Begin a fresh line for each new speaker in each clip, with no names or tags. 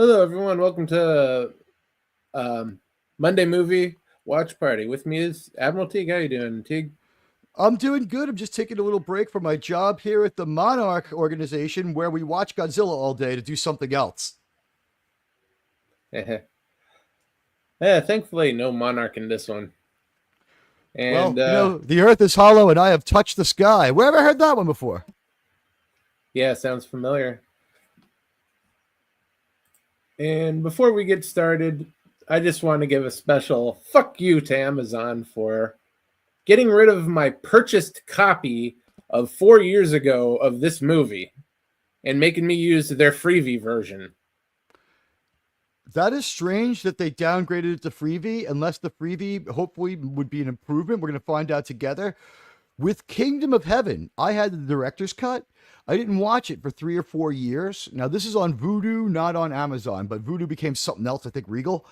Hello, everyone. Welcome to um, Monday Movie Watch Party. With me is Admiral Teague. How you doing, Teague?
I'm doing good. I'm just taking a little break from my job here at the Monarch organization where we watch Godzilla all day to do something else.
yeah, thankfully, no Monarch in this one. And
Well, the earth is hollow and I have touched the sky. Where have I heard that one before?
yeah, sounds familiar. And before we get started, I just want to give a special fuck you to Amazon for getting rid of my purchased copy of 4 years ago of this movie and making me use their freebie version.
That is strange that they downgraded it to freebie, unless the freebie hopefully would be an improvement. We're going to find out together. With Kingdom of Heaven, I had the director's cut. I didn't watch it for 3 or 4 years. Now, this is on Vudu, not on Amazon, but Vudu became something else, I think Regal.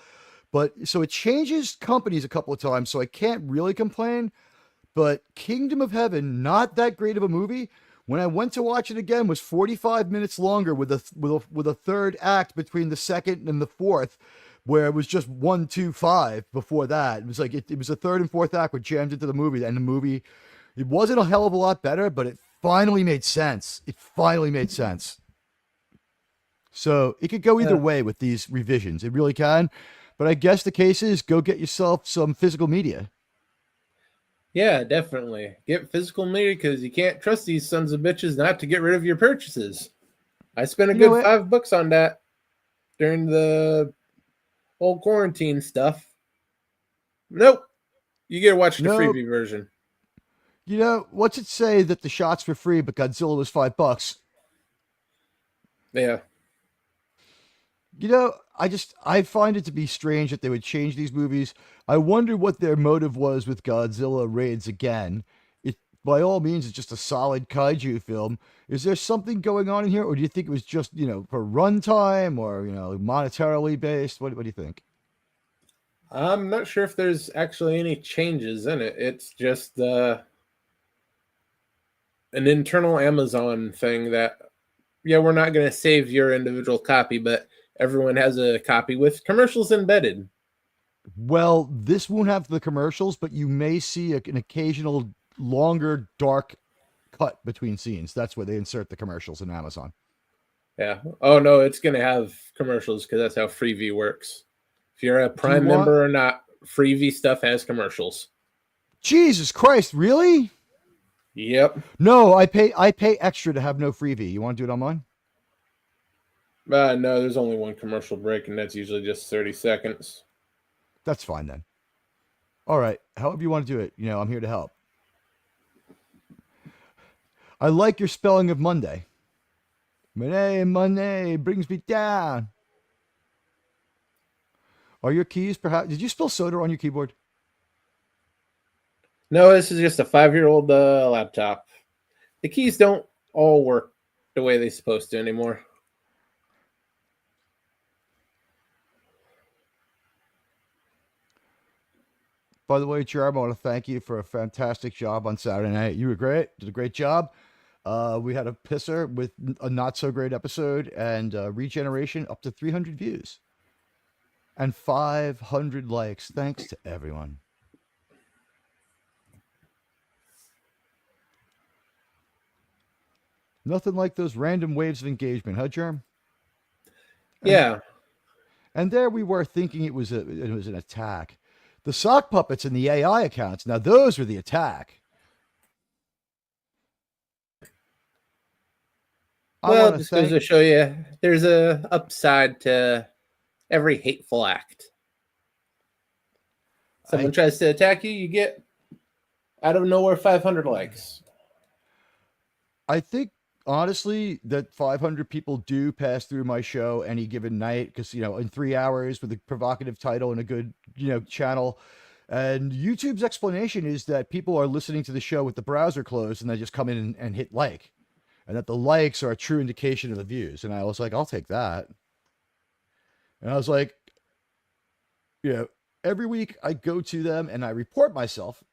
But so it changes companies a couple of times, so I can't really complain. But Kingdom of Heaven, not that great of a movie. When I went to watch it again, was 45 minutes longer with a third act between the second and the fourth, where it was just 1, 2, 5 before that. It was like it was a third and fourth act were jammed into the movie, and the movie it wasn't a hell of a lot better, but it finally made sense. It finally made sense. So it could go either
Uh,
way with these revisions. It really can. But I guess the case is go get yourself some physical media.
Yeah, definitely. Get physical media because you can't trust these sons of bitches not to get rid of your purchases. I spent a
You know
good
what?
$5 on that during the whole quarantine stuff. Nope. You gotta watch the
No,
freebie version.
what's it say that the shots were free, but Godzilla was $5?
Yeah.
I find it to be strange that they would change these movies. I wonder what their motive was with Godzilla Raids Again. It by all means is just a solid kaiju film. Is there something going on in here, or do you think it was just for runtime or monetarily based? What do you think?
I'm not sure if there's actually any changes in it. It's just an internal Amazon thing that, yeah, we're not going to save your individual copy, but everyone has a copy with commercials embedded.
Well, this won't have the commercials, but you may see an occasional longer dark cut between scenes. That's where they insert the commercials in Amazon.
Yeah. Oh, no, it's going to have commercials because that's how Freevee works. If you're a
Do you
Prime
want
member or not, Freevee stuff has commercials.
Jesus Christ, really?
Yep.
No, I pay extra to have no freebie. You want to do it online?
No, there's only one commercial break, and that's usually just 30 seconds.
That's fine then. All right. However you want to do it, I'm here to help. I like your spelling of Monday. Monday brings me down. Are your keys perhaps? Did you spill soda on your keyboard?
No, this is just a 5-year old laptop. The keys don't all work the way they're supposed to anymore.
By the way, Jerm, I want to thank you for a fantastic job on Saturday night. You were great. Did a great job. We had a pisser with a not so great episode and regeneration up to 300 views and 500 likes. Thanks to everyone. Nothing like those random waves of engagement, huh, Germ? And
Yeah.
and there we were thinking it was an attack. The sock puppets and the AI accounts. Now those were the attack. I
Well,
want
it
to
just goes
thank.
to show you there's a upside to every hateful act. Someone
I
tries to attack you, you get out of nowhere 500 likes.
I think honestly that 500 people do pass through my show any given night because in 3 hours with a provocative title and a good channel. And YouTube's explanation is that people are listening to the show with the browser closed and they just come in and hit like, and that the likes are a true indication of the views. And I was like, I'll take that. And I was like, you know, every week I go to them and I report myself.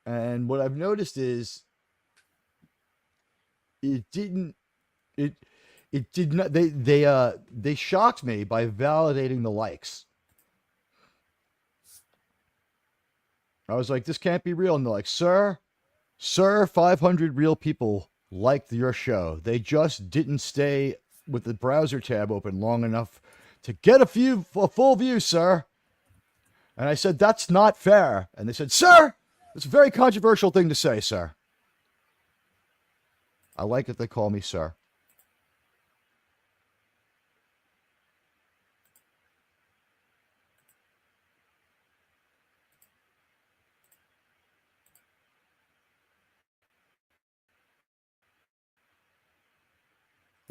And what I've noticed is it didn't it It did not. They shocked me by validating the likes. I was like, this can't be real. And they're like, sir, 500 real people liked your show. They just didn't stay with the browser tab open long enough to get a full view, sir. And I said, that's not fair. And they said, sir, it's a very controversial thing to say, sir. I like that they call me sir.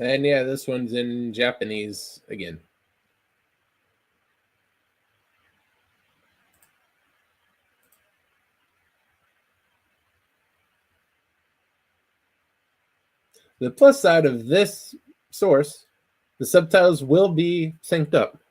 And yeah, this one's in Japanese again. The plus side of this source, the subtitles will be synced up.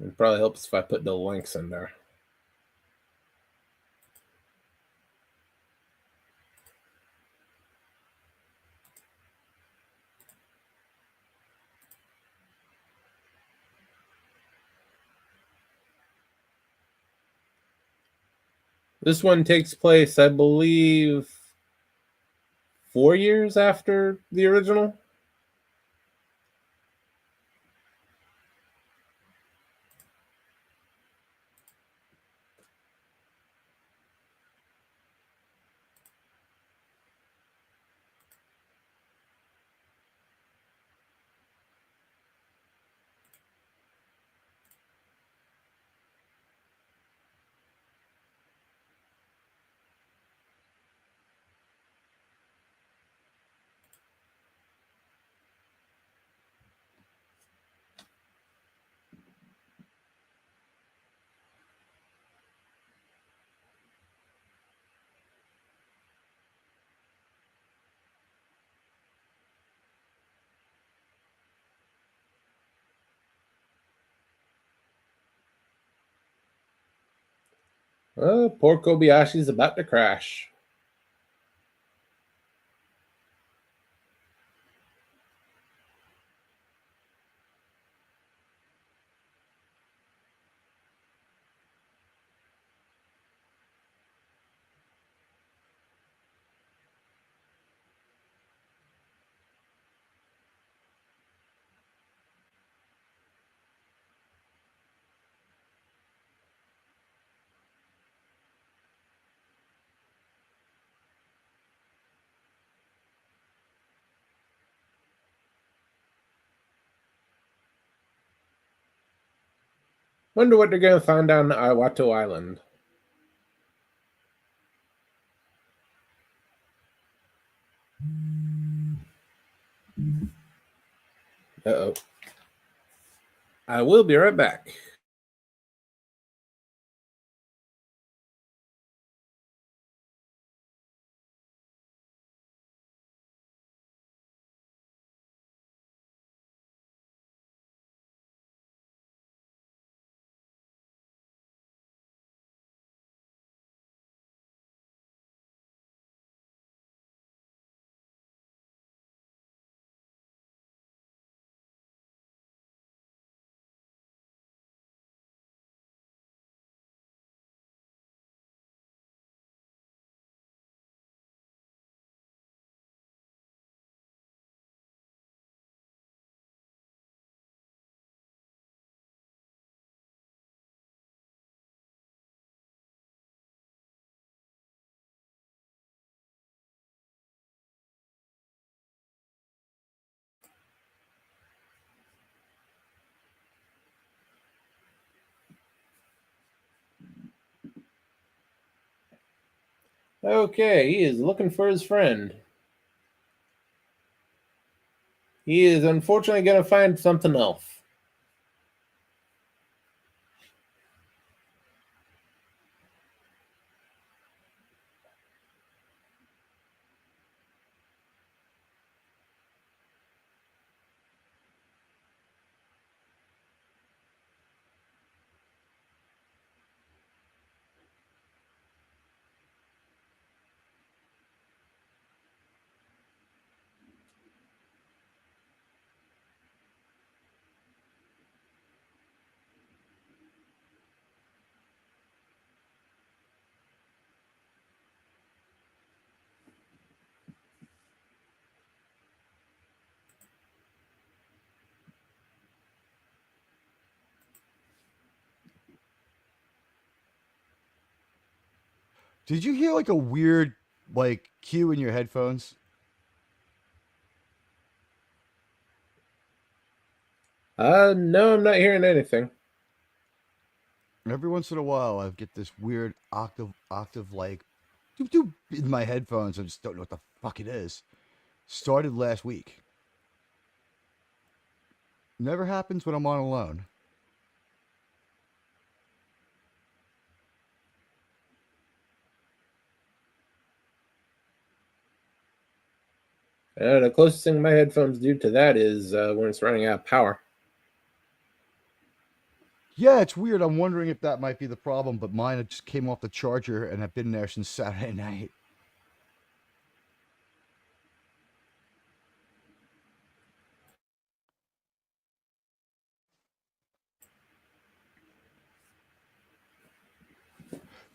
It probably helps if I put the links in there. This one takes place, I believe, 4 years after the original. Poor Kobayashi's about to crash. Wonder what they're going to find on Iwato Island. Uh-oh. I will be right back. Okay, he is looking for his friend. He is unfortunately going to find something else.
Did you hear like a weird like cue in your headphones?
No, I'm not hearing anything.
Every once in a while, I get this weird octave like doop doop in my headphones. I just don't know what the fuck it is. Started last week. Never happens when I'm on alone.
The closest thing my headphones do to that is when it's running out of power.
Yeah, it's weird. I'm wondering if that might be the problem, but mine just came off the charger and I've been there since Saturday night.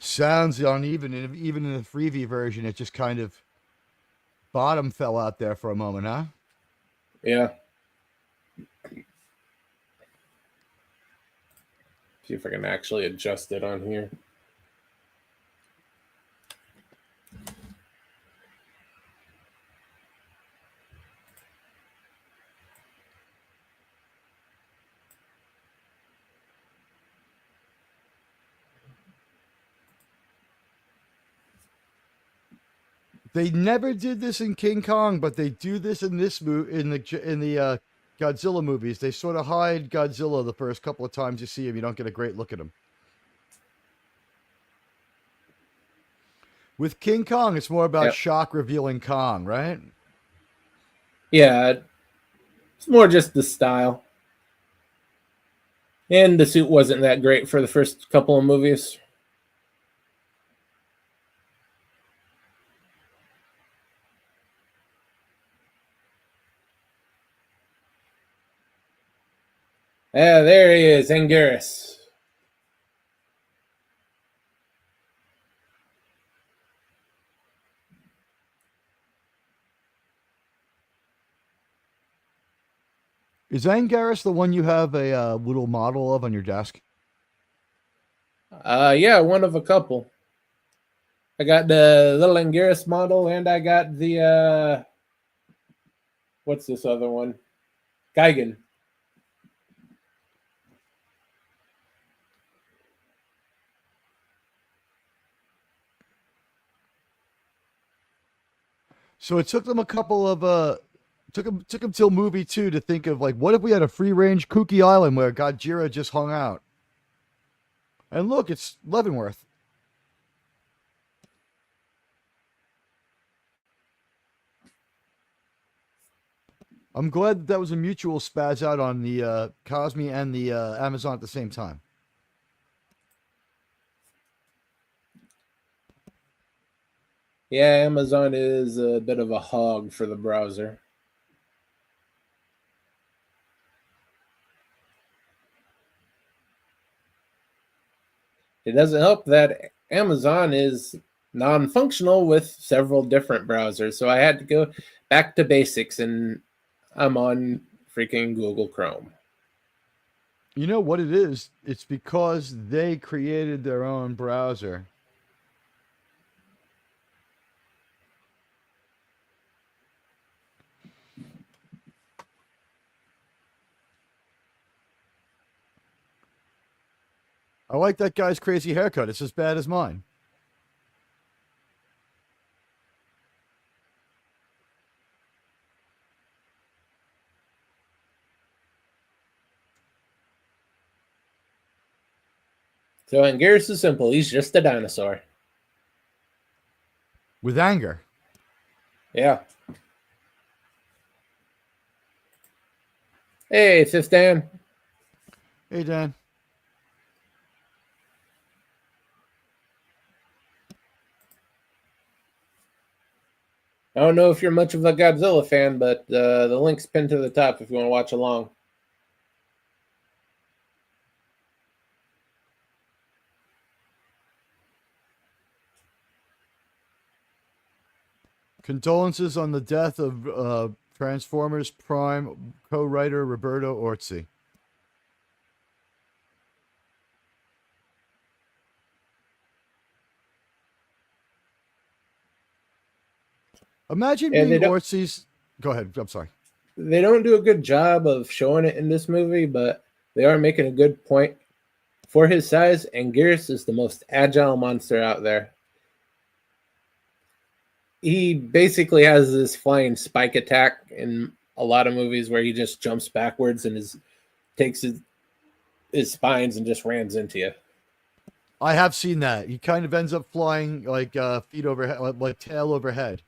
Sounds uneven, and even in the freebie version, it just kind of bottom fell out there for a moment, huh?
Yeah. See if I can actually adjust it on here.
They never did this in King Kong, but they do this in this in the Godzilla movies. They sort of hide Godzilla the first couple of times you see him. You don't get a great look at him. With King Kong, it's more about shock revealing Kong, right?
Yeah, it's more just the style. And the suit wasn't that great for the first couple of movies. Ah, there he is, Anguirus.
Is Anguirus the one you have a little model of on your desk?
Yeah, one of a couple. I got the little Anguirus model, and I got the what's this other one? Gigan.
So it took them a couple of took them till movie 2 to think of like, what if we had a free range kooky island where Godzilla just hung out? And look, it's Leavenworth. I'm glad that was a mutual spaz out on the Cosme and the Amazon at the same time.
Yeah, Amazon is a bit of a hog for the browser. It doesn't help that Amazon is non-functional with several different browsers, so I had to go back to basics, and I'm on freaking Google Chrome.
You know what it is? It's because they created their own browser. I like that guy's crazy haircut. It's as bad as mine.
So Anguirus is simple. He's just a dinosaur.
With anger.
Yeah. Hey, Fifth Dan.
Hey, Dan.
I don't know if you're much of a Godzilla fan, but the link's pinned to the top if you want to watch along.
Condolences on the death of Transformers Prime co-writer Roberto Orci. Imagine
And
being Ortiz. Go ahead. I'm sorry.
they don't do a good job of showing it in this movie, but they are making a good point. For his size, Anguirus is the most agile monster out there. He basically has this flying spike attack in a lot of movies where he just jumps backwards and takes his spines and just rams into you.
I have seen that. He kind of ends up flying like feet overhead, like tail overhead.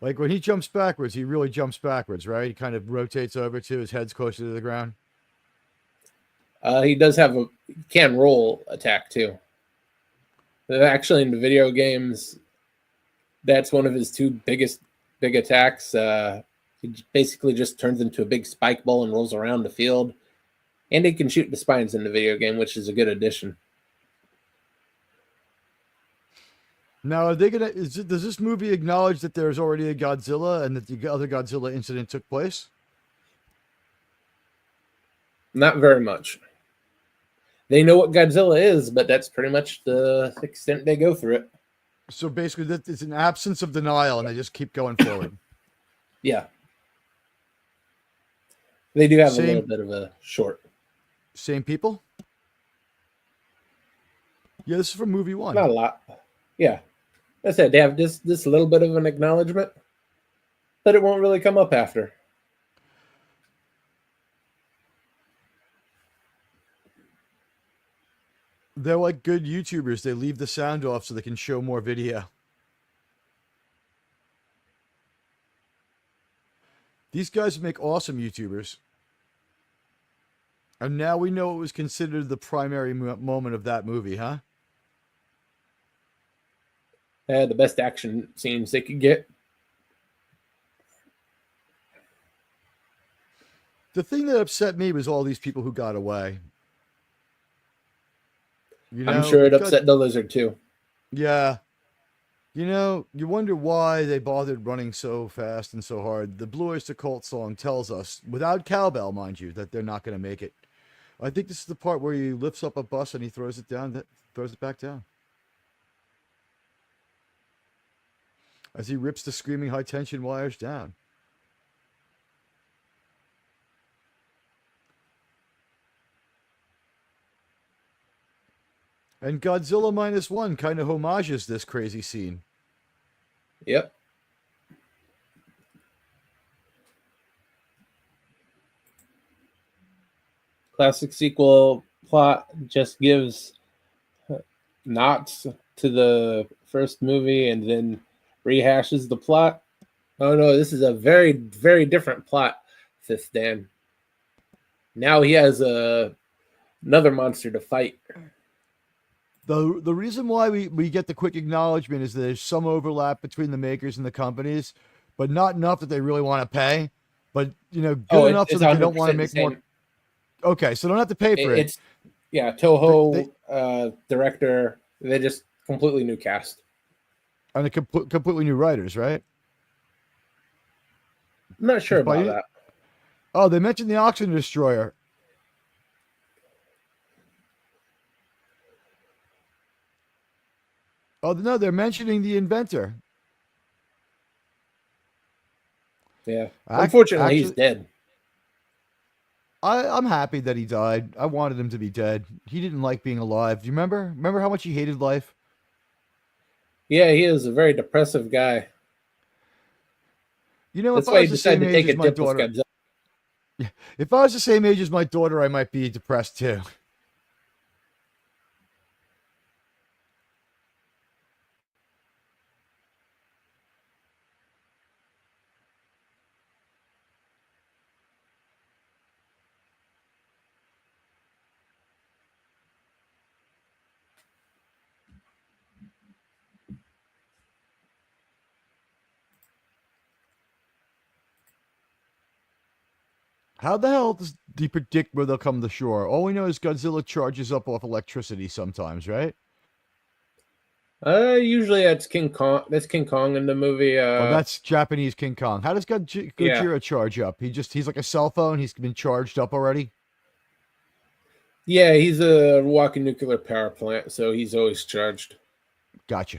Like when he jumps backwards, he really jumps backwards, right? He kind of rotates over to his head's closer to the ground.
He does have a can roll attack too. Actually, in the video games, that's one of his two big attacks. He basically just turns into a big spike ball and rolls around the field. And he can shoot the spines in the video game, which is a good addition.
Now, are they gonna? Does this movie acknowledge that there's already a Godzilla and that the other Godzilla incident took place?
Not very much. They know what Godzilla is, but that's pretty much the extent they go through it.
So basically, that it's an absence of denial, and they just keep going forward.
Yeah. They do have a little bit of a short.
Same people? Yeah, this is from movie one.
Not a lot. Yeah. I said they have this little bit of an acknowledgement, but it won't really come up after.
They're like good YouTubers. They leave the sound off so they can show more video. These guys make awesome YouTubers. And now we know what was considered the primary moment of that movie, huh?
They had the best action scenes they could get.
The thing that upset me was all these people who got away. You know,
I'm sure it upset the lizard too.
Yeah. You know, you wonder why they bothered running so fast and so hard. The Blue Oyster Cult song tells us, without cowbell, mind you, that they're not going to make it. I think this is the part where he lifts up a bus and he throws it down, throws it back down. As he rips the screaming high tension wires down. And Godzilla -1 kind of homages this crazy scene.
Yep. Classic sequel plot just gives knots to the first movie and then rehashes the plot. Oh no, this is a very, very different plot, Fifth Dan. Now he has another monster to fight.
The reason why we get the quick acknowledgement is that there's some overlap between the makers and the companies, but not enough that they really want to pay. But, you know, good enough so that they don't want to make more. Okay, so they don't have to pay for it.
It's, yeah, Toho director. They just completely new cast.
And a completely new writers, right?
I'm not sure about that.
Oh, they mentioned the Oxygen Destroyer. Oh, no, they're mentioning the inventor.
Yeah. Unfortunately, he's dead.
I'm happy that he died. I wanted him to be dead. He didn't like being alive. Do you remember? Remember how much he hated life?
Yeah, he is a very depressive guy.
You know,
that's why he decided to take a dip with Godzilla.
Yeah, if I was the same age as my daughter, I might be depressed too. How the hell do you predict where they'll come to shore? All we know is Godzilla charges up off electricity sometimes, right?
Usually that's King Kong. That's King Kong in the movie.
That's Japanese King Kong. How does Gojira charge up? He's like a cell phone. He's been charged up already.
Yeah, he's a walking nuclear power plant, so he's always charged.
Gotcha.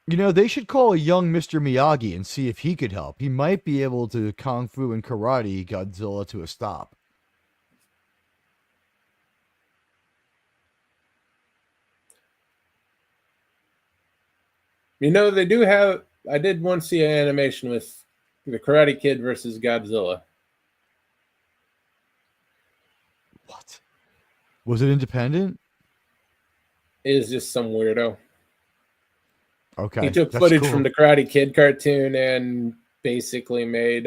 You know, they should call a young Mr. Miyagi and see if he could help. He might be able to kung fu and karate Godzilla to a stop.
You know, they do have. I did once see an animation with the Karate Kid versus Godzilla.
What? Was it independent?
It is just some weirdo.
Okay.
He took
that's
footage
cool.
from the Karate Kid cartoon and basically made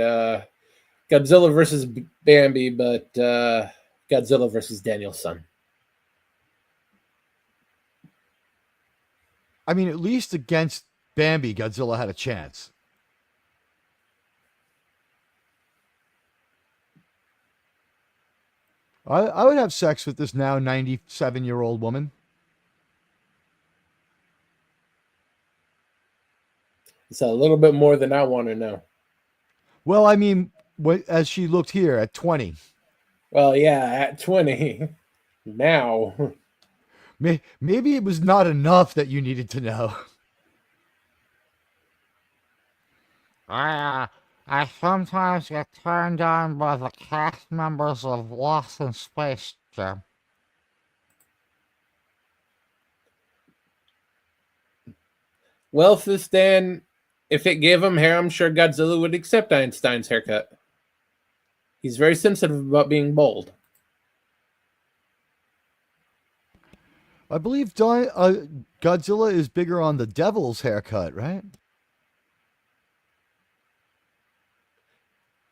Godzilla versus Bambi, but Godzilla versus Daniel's son.
I mean, at least against Bambi, Godzilla had a chance. I would have sex with this now 97-year-old woman.
It's a little bit more than I want to know.
Well, I mean, as she looked here at 20.
Well, yeah, at 20. Now.
Maybe it was not enough that you needed to know.
I sometimes get turned on by the cast members of Lost in Space, Jim.
Well, Fistan, if it gave him hair, I'm sure Godzilla would accept Einstein's haircut. He's very sensitive about being bold.
I believe Godzilla is bigger on the devil's haircut, right?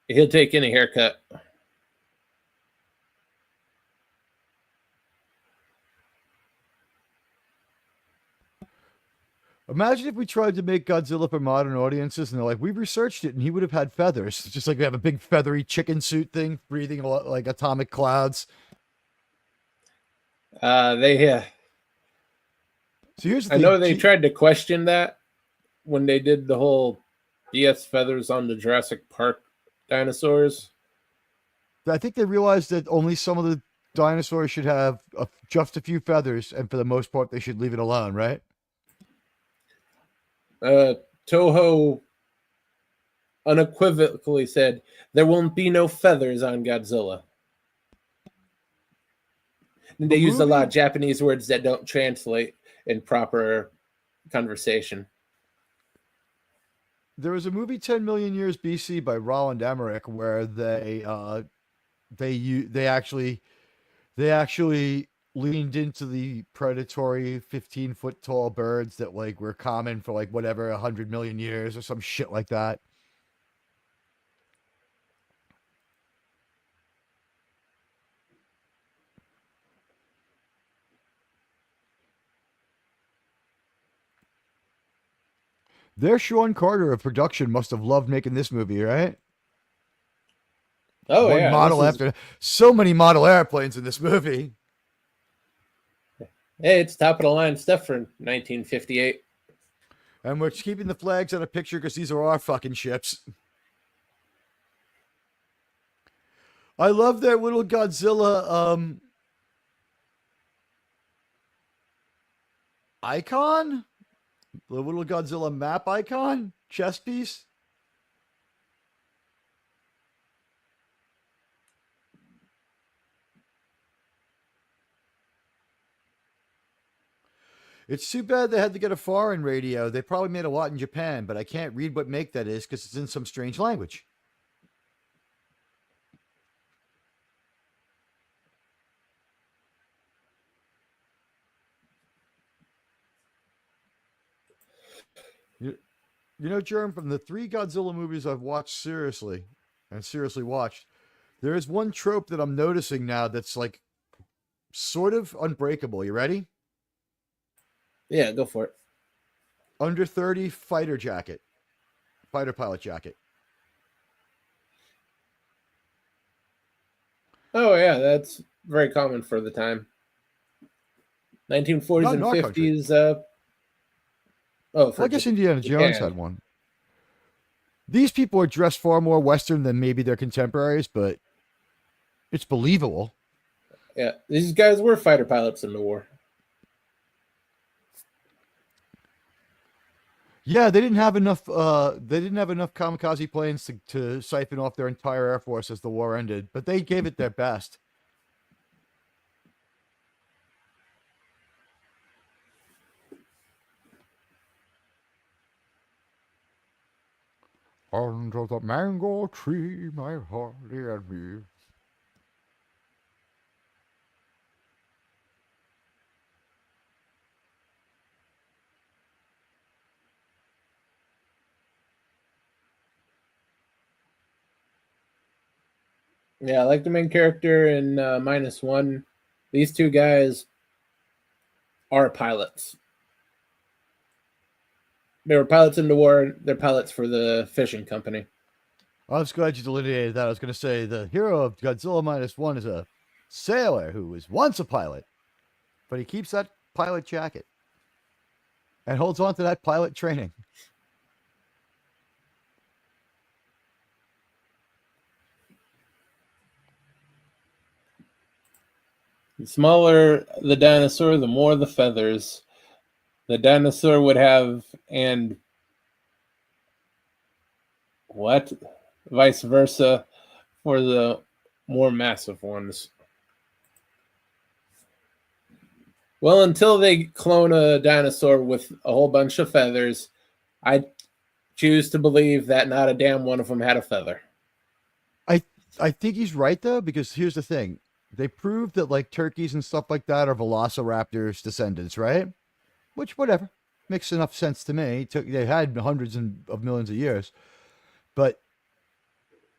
He'll take any haircut.
Imagine if we tried to make Godzilla for modern audiences and they're like, we've researched it and he would have had feathers. It's just like we have a big feathery chicken suit thing, breathing a lot like atomic clouds.
So
here's the
I
thing.
know they tried to question that when they did the whole BS feathers on the Jurassic Park dinosaurs.
I think they realized that only some of the dinosaurs should have just a few feathers, and for the most part, they should leave it alone, right?
Toho unequivocally said there won't be no feathers on Godzilla. And they used a lot of Japanese words that don't translate in proper conversation.
There was a movie 10 million years BC by Roland Emmerich where they actually leaned into the predatory 15-foot tall birds that like were common for like whatever 100 million years or some shit like that. Their Sean Carter of production must have loved making this movie, right?
Oh,
One
yeah.
model after so many model airplanes in this movie.
Hey, it's top of the line stuff for 1958.
And we're keeping the flags on a picture because these are our fucking ships. I love that little Godzilla icon. The little Godzilla map icon, chess piece. It's too bad they had to get a foreign radio. They probably made a lot in Japan, but I can't read what make that is because it's in some strange language. You know, Germ, from the 3 Godzilla movies I've watched seriously watched, there is one trope that I'm noticing now that's like sort of unbreakable. You ready?
Yeah, go for it.
Under 30 fighter pilot jacket.
Oh, yeah, that's very common for the time. 1940s
Not
and
in our country.
50s.
Well, I guess Indiana Jones
Japan.
had one. These people are dressed far more Western than maybe their contemporaries, but it's believable.
Yeah, these guys were fighter pilots in the war.
Yeah, they didn't have enough. They didn't have enough kamikaze planes to siphon off their entire air force as the war ended, but they gave it their best. Under the mango tree, my Harley and me.
Yeah, like the main character in -1. These two guys are pilots. They were pilots in the war. They're pilots for the fishing company.
I was glad you delineated that. I was going to say the hero of Godzilla -1 is a sailor who was once a pilot, but he keeps that pilot jacket and holds on to that pilot training.
The smaller the dinosaur, the more the feathers. The dinosaur would have, and what? Vice versa for the more massive ones. Well, until they clone a dinosaur with a whole bunch of feathers, I choose to believe that not a damn one of them had a feather.
I think he's right though, because here's the thing. They proved that like turkeys and stuff like that are velociraptors descendants, right? Which whatever. Makes enough sense to me. They had hundreds of millions of years. But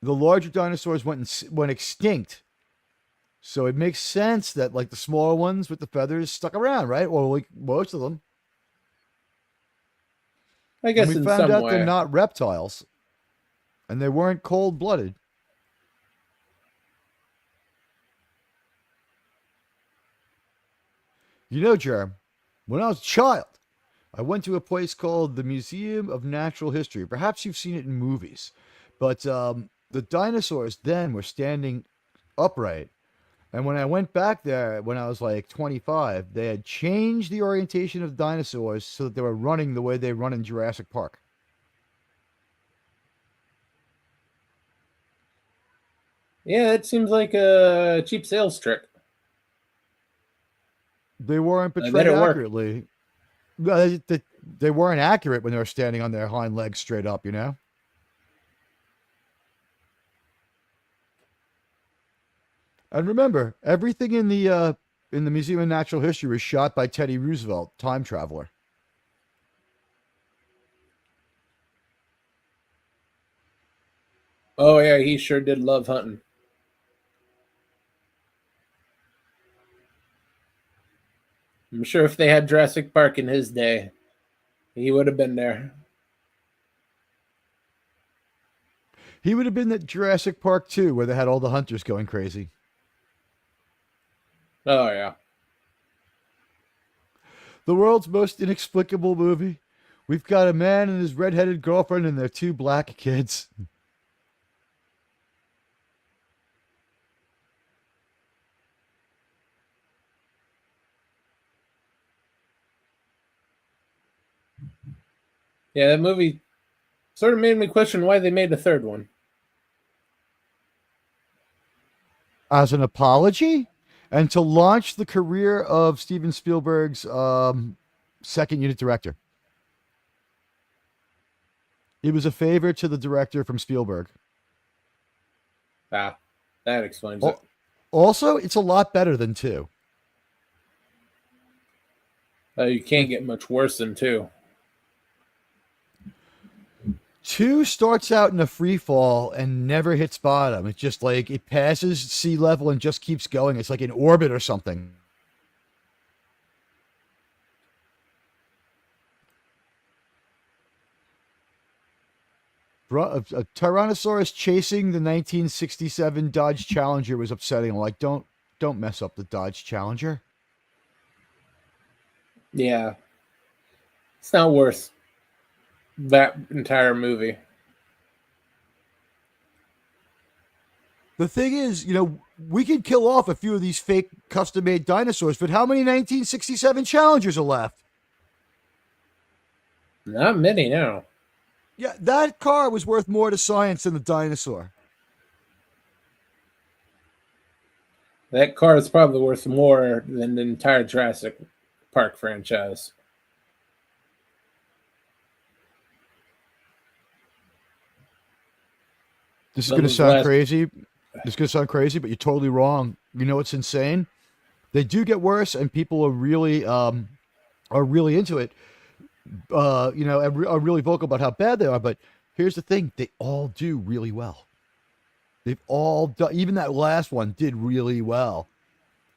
the larger dinosaurs went extinct. So it makes sense that like the smaller ones with the feathers stuck around, right? Or like most of them.
I guess
And we
in
found
some
out
way.
they're not reptiles. And they weren't cold-blooded. You know, Germ, when I was a child, I went to a place called the Museum of Natural History. Perhaps you've seen it in movies. But the dinosaurs then were standing upright. And when I went back there when I was like 25, they had changed the orientation of the dinosaurs so that they were running the way they run in Jurassic Park.
Yeah, it seems like a cheap sales trick.
They weren't
I bet
portrayed
it worked.
accurately. They weren't accurate when they were standing on their hind legs straight up, you know? And remember, everything in the Museum of Natural History was shot by Teddy Roosevelt, time traveler.
Oh yeah, he sure did love hunting. I'm sure if they had Jurassic Park in his day, he would have been there.
He would have been at Jurassic Park 2, where they had all the hunters going crazy.
Oh yeah.
The world's most inexplicable movie. We've got a man and his redheaded girlfriend and their two black kids.
Yeah, that movie sort of made me question why they made a third one.
As an apology and to launch the career of Steven Spielberg's second unit director. It was a favor to the director from Spielberg.
Ah, that explains it.
Also, it's a lot better than 2.
You can't get much worse than 2.
2 starts out in a free fall and never hits bottom. It's just like it passes sea level and just keeps going. It's like in orbit or something. A Tyrannosaurus chasing the 1967 Dodge Challenger was upsetting. I'm like, don't mess up the Dodge Challenger.
Yeah. It's not worth that entire movie.
The thing is, we could kill off a few of these fake custom-made dinosaurs, but how many 1967 Challengers are left?
Not many now.
Yeah, that car was worth more to science than the dinosaur.
That car is probably worth more than the entire Jurassic Park franchise.
This is
That
going to
was
sound
last-
crazy. This is going to sound crazy, but you're totally wrong. You know what's insane? They do get worse, and people are really into it. Are really vocal about how bad they are. But here's the thing: they all do really well. They've all done. Even that last one did really well.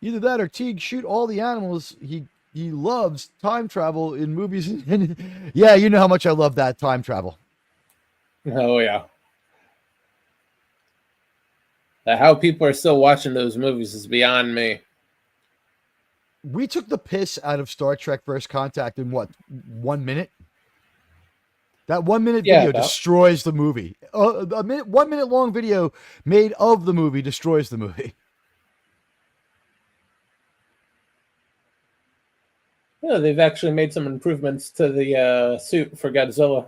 Either that or Teague shoot all the animals. He loves time travel in movies. Yeah, you know how much I love that time travel.
Oh yeah. How people are still watching those movies is beyond me.
We took the piss out of Star Trek First Contact in what, 1 minute? That 1 minute
Yeah,
video
about.
destroys the movie. 1 minute long video made of the movie destroys the movie.
Yeah, they've actually made some improvements to the suit for Godzilla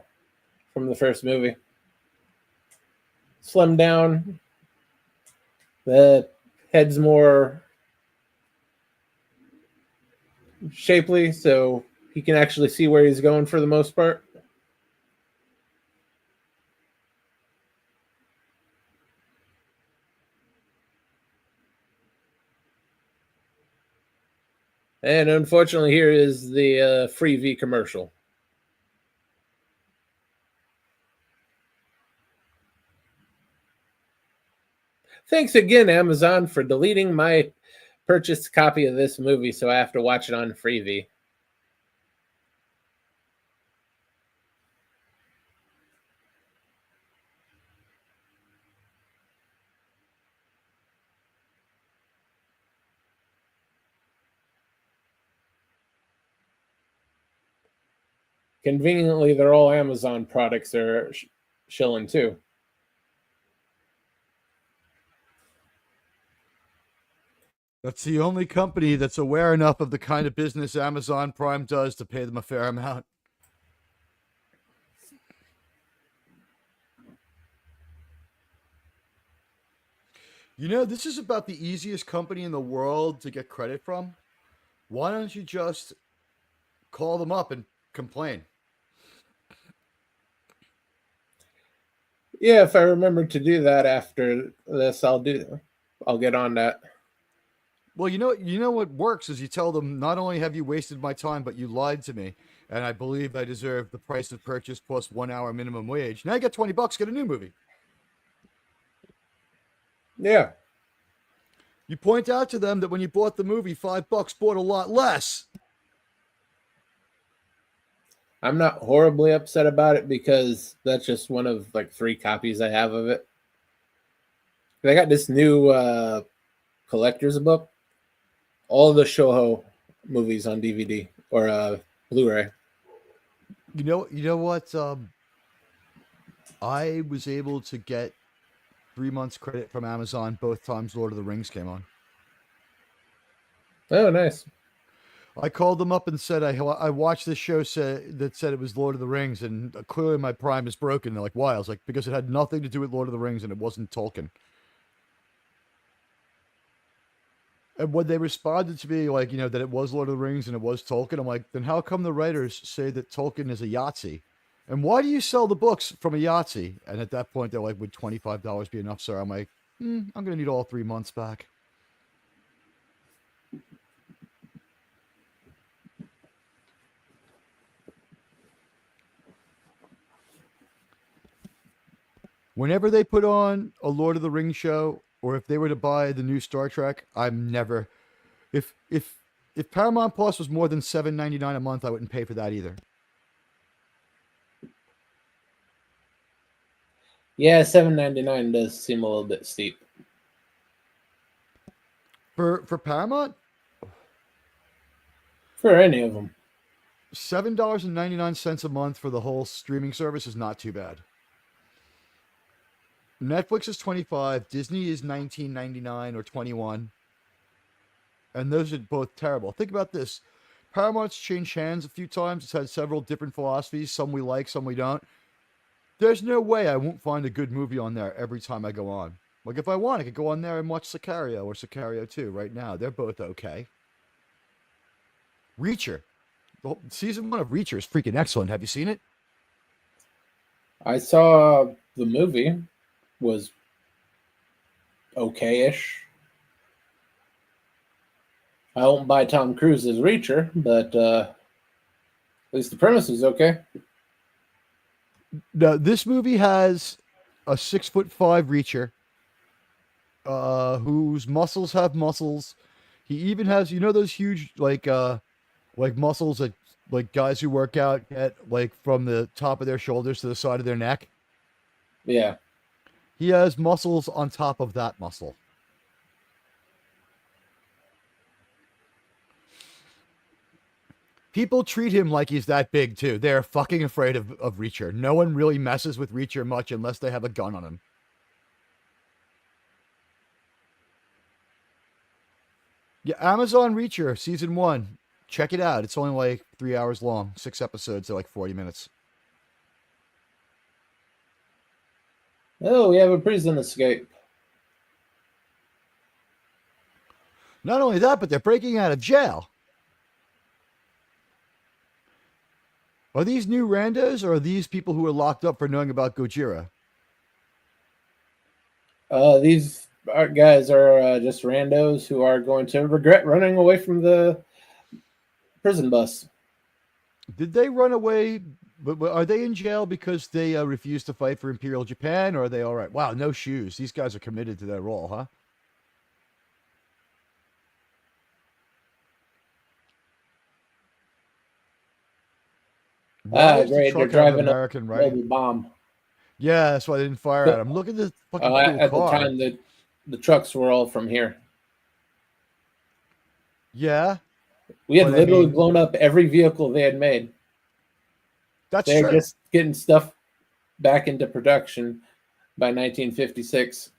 from the first movie. Slimmed down. The head's more shapely, so he can actually see where he's going for the most part. And unfortunately, here is the Freevee commercial. Thanks again, Amazon, for deleting my purchased copy of this movie, so I have to watch it on Freevee. Conveniently, they're all Amazon products they're shilling too.
That's the only company that's aware enough of the kind of business Amazon Prime does to pay them a fair amount. This is about the easiest company in the world to get credit from. Why don't you just call them up and complain?
Yeah, if I remember to do that after this, I'll get on that.
Well, you know what works is you tell them, not only have you wasted my time, but you lied to me, and I believe I deserve the price of purchase plus 1 hour minimum wage. Now you get $20, get a new movie.
Yeah.
You point out to them that when you bought the movie, $5 bought a lot less.
I'm not horribly upset about it because that's just one of like 3 copies I have of it. I got this new collector's book. All the Shoho movies on DVD or Blu-ray.
You know what? I was able to get 3 months credit from Amazon both times Lord of the Rings came on.
Oh, nice.
I called them up and said I watched this show that said it was Lord of the Rings, and clearly my Prime is broken. They're like, why? I was like, because it had nothing to do with Lord of the Rings and it wasn't Tolkien. And when they responded to me, like, that it was Lord of the Rings and it was Tolkien, I'm like, then how come the writers say that Tolkien is a Yahtzee? And why do you sell the books from a Yahtzee? And at that point, they're like, would $25 be enough, sir? I'm like, I'm going to need all 3 months back. Whenever they put on a Lord of the Rings show, or if they were to buy the new Star Trek, I'm never. If Paramount Plus was more than $7.99 a month, I wouldn't pay for that either.
Yeah, $7.99 does seem a little bit steep.
For Paramount?
For any of them.
$7.99 a month for the whole streaming service is not too bad. Netflix is 25, Disney is 19.99 or 21. And those are both terrible. Think about this. Paramount's changed hands a few times. It's had several different philosophies. Some we like, some we don't. There's no way I won't find a good movie on there every time I go on. Like, if I want, I could go on there and watch Sicario or Sicario 2 right now. They're both okay. Reacher. Season 1 of Reacher is freaking excellent. Have you seen it?
I saw the movie. Was okay-ish. I won't buy Tom Cruise's Reacher, but at least the premise is okay.
Now, this movie has a 6'5" Reacher, whose muscles have muscles. He even has, those huge like muscles that like guys who work out get like from the top of their shoulders to the side of their neck.
Yeah.
He has muscles on top of that muscle. People treat him like he's that big, too. They're fucking afraid of Reacher. No one really messes with Reacher much unless they have a gun on him. Yeah, Amazon Reacher, Season 1. Check it out. It's only like 3 hours long. 6 episodes. They're like 40 minutes.
Oh, we have a prison escape.
Not only that, but they're breaking out of jail. Are these new randos, or are these people who are locked up for knowing about Gojira?
These guys are just randos who are going to regret running away from the prison bus.
Did they run away? But are they in jail because they refused to fight for Imperial Japan, or are they all right? Wow, no shoes. These guys are committed to their role, huh? Why is the
Great. They're
truck have
driving
American
a
writing?
mobile bomb.
Yeah, that's why they didn't fire at him. Look at this fucking cool
At
car.
the time, the trucks were all from here.
Yeah.
We had
But,
literally blown up every vehicle they had made.
That's
They're
true.
just getting stuff back into production by 1956.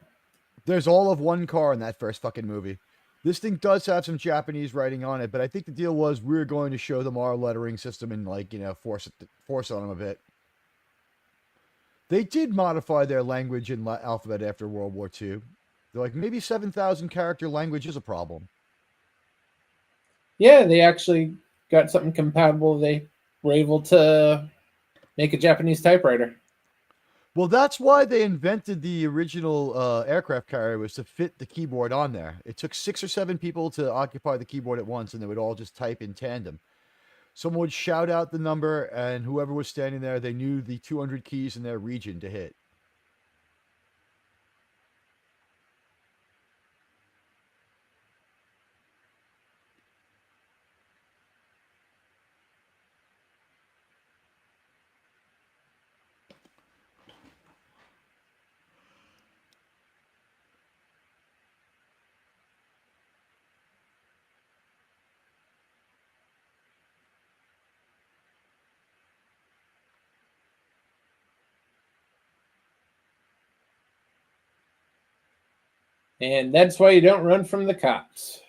There's all of one car in that first fucking movie. This thing does have some Japanese writing on it, but I think the deal was we were going to show them our lettering system and force on them a bit. They did modify their language in alphabet after World War II. They're like, maybe 7,000 character language is a problem.
Yeah, they actually got something compatible. They were able to make a Japanese typewriter.
Well, that's why they invented the original aircraft carrier, was to fit the keyboard on there. It took 6 or 7 people to occupy the keyboard at once, and they would all just type in tandem. Someone would shout out the number, and whoever was standing there, they knew the 200 keys in their region to hit.
And that's why you don't run from the cops.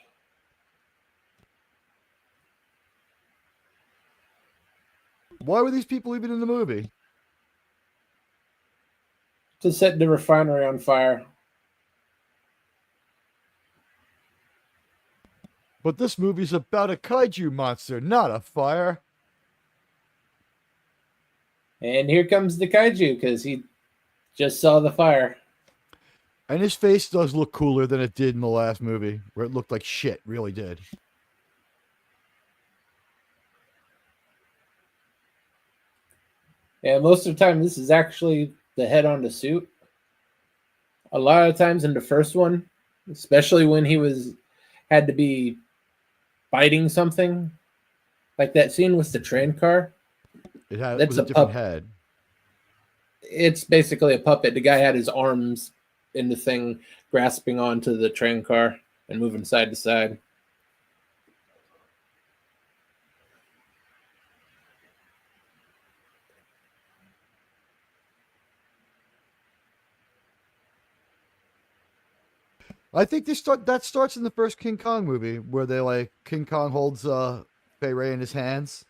Why were these people even in the movie?
To set the refinery on fire.
But this movie's about a kaiju monster, not a fire.
And here comes the kaiju because he just saw the fire.
And his face does look cooler than it did in the last movie, where it looked like shit, really did.
Yeah, most of the time, this is actually the head on the suit. A lot of times in the first one, especially when he had to be fighting something, like that scene with the train car.
It was
That's
a
a
different
pup.
head.
It's basically a puppet. The guy had his arms in the thing, grasping onto the train car and moving side to side.
I think that starts in the first King Kong movie where they like King Kong holds Fay Ray in his hands.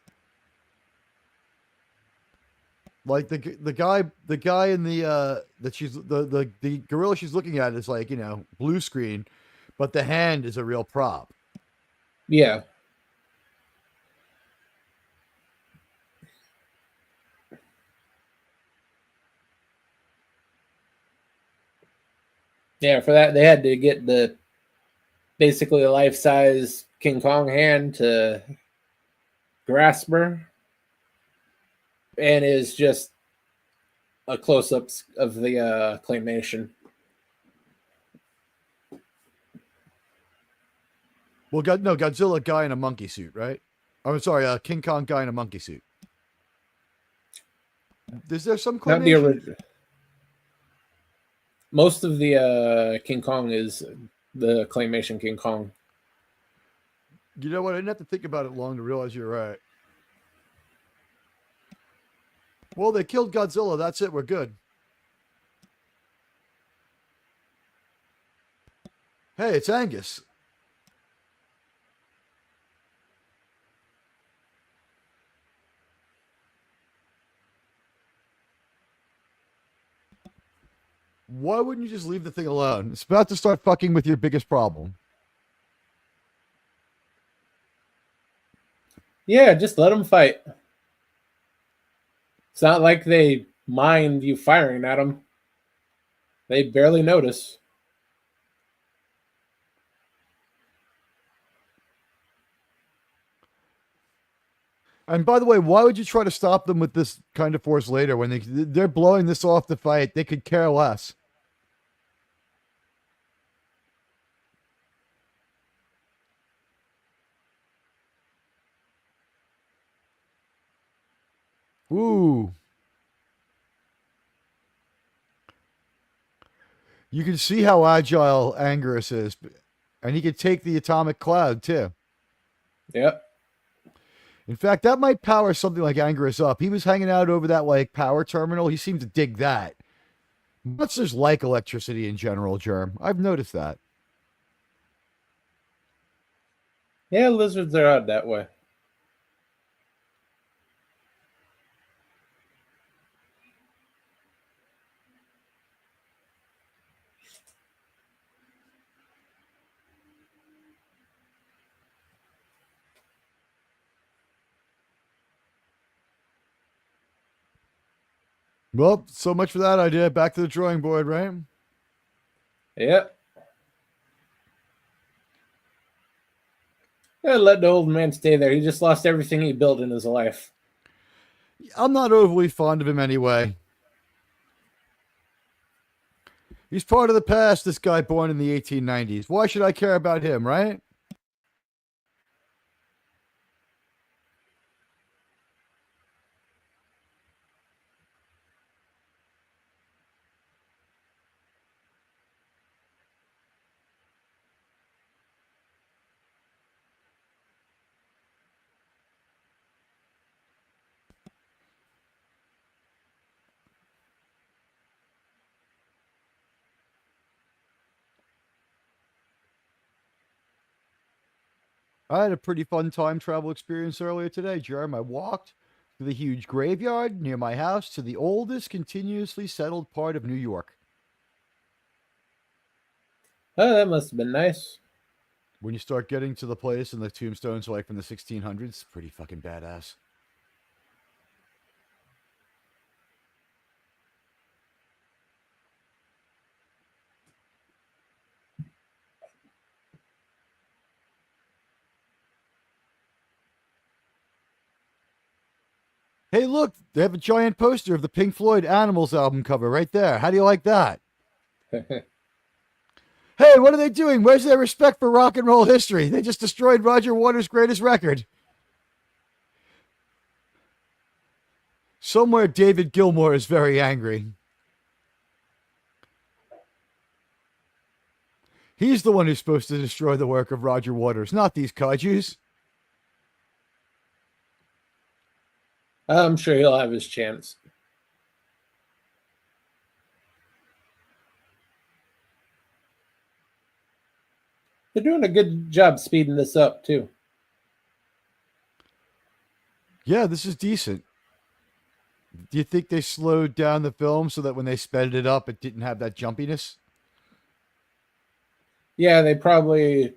Like the guy in the that she's the gorilla she's looking at is like, blue screen, but the hand is a real prop.
Yeah. Yeah, for that they had to get the basically a life-size King Kong hand to grasp her, and is just a close-up of the claymation.
Well, Godzilla guy in a monkey suit, right? I'm sorry, King Kong guy in a monkey suit. Is there some claymation?
Not the original. Most of the King Kong is the claymation King Kong.
You know what? I didn't have to think about it long to realize you're right. Well, they killed Godzilla. That's it. We're good. Hey, it's Angus. Why wouldn't you just leave the thing alone? It's about to start fucking with your biggest problem.
Yeah, just let them fight. It's not like they mind you firing at them. They barely notice.
And by the way, why would you try to stop them with this kind of force later when they're blowing this off to fight? They could care less. Ooh. You can see how agile Anguirus is. And he could take the atomic cloud, too.
Yep.
In fact, that might power something like Anguirus up. He was hanging out over that like power terminal. He seemed to dig that. Monsters like electricity in general, Germ. I've noticed that.
Yeah, lizards are odd that way.
Well, so much for that idea. Back to the drawing board, right?
Yep. Yeah, let the old man stay there. He just lost everything he built in his life.
I'm not overly fond of him anyway. He's part of the past, this guy born in the 1890s. Why should I care about him, right? I had a pretty fun time travel experience earlier today, Jerem. I walked to the huge graveyard near my house to the oldest continuously settled part of New York.
Oh, that must have been nice.
When you start getting to the place and the tombstones are like from the 1600s, pretty fucking badass. Hey, look, they have a giant poster of the Pink Floyd Animals album cover right there. How do you like that? Hey, what are they doing? Where's their respect for rock and roll history? They just destroyed Roger Waters' greatest record. Somewhere David Gilmour is very angry. He's the one who's supposed to destroy the work of Roger Waters, not these kaijus.
I'm sure he'll have his chance. They're doing a good job speeding this up too.
Yeah, this is decent. Do you think they slowed down the film so that when they sped it up, it didn't have that jumpiness?
Yeah, they probably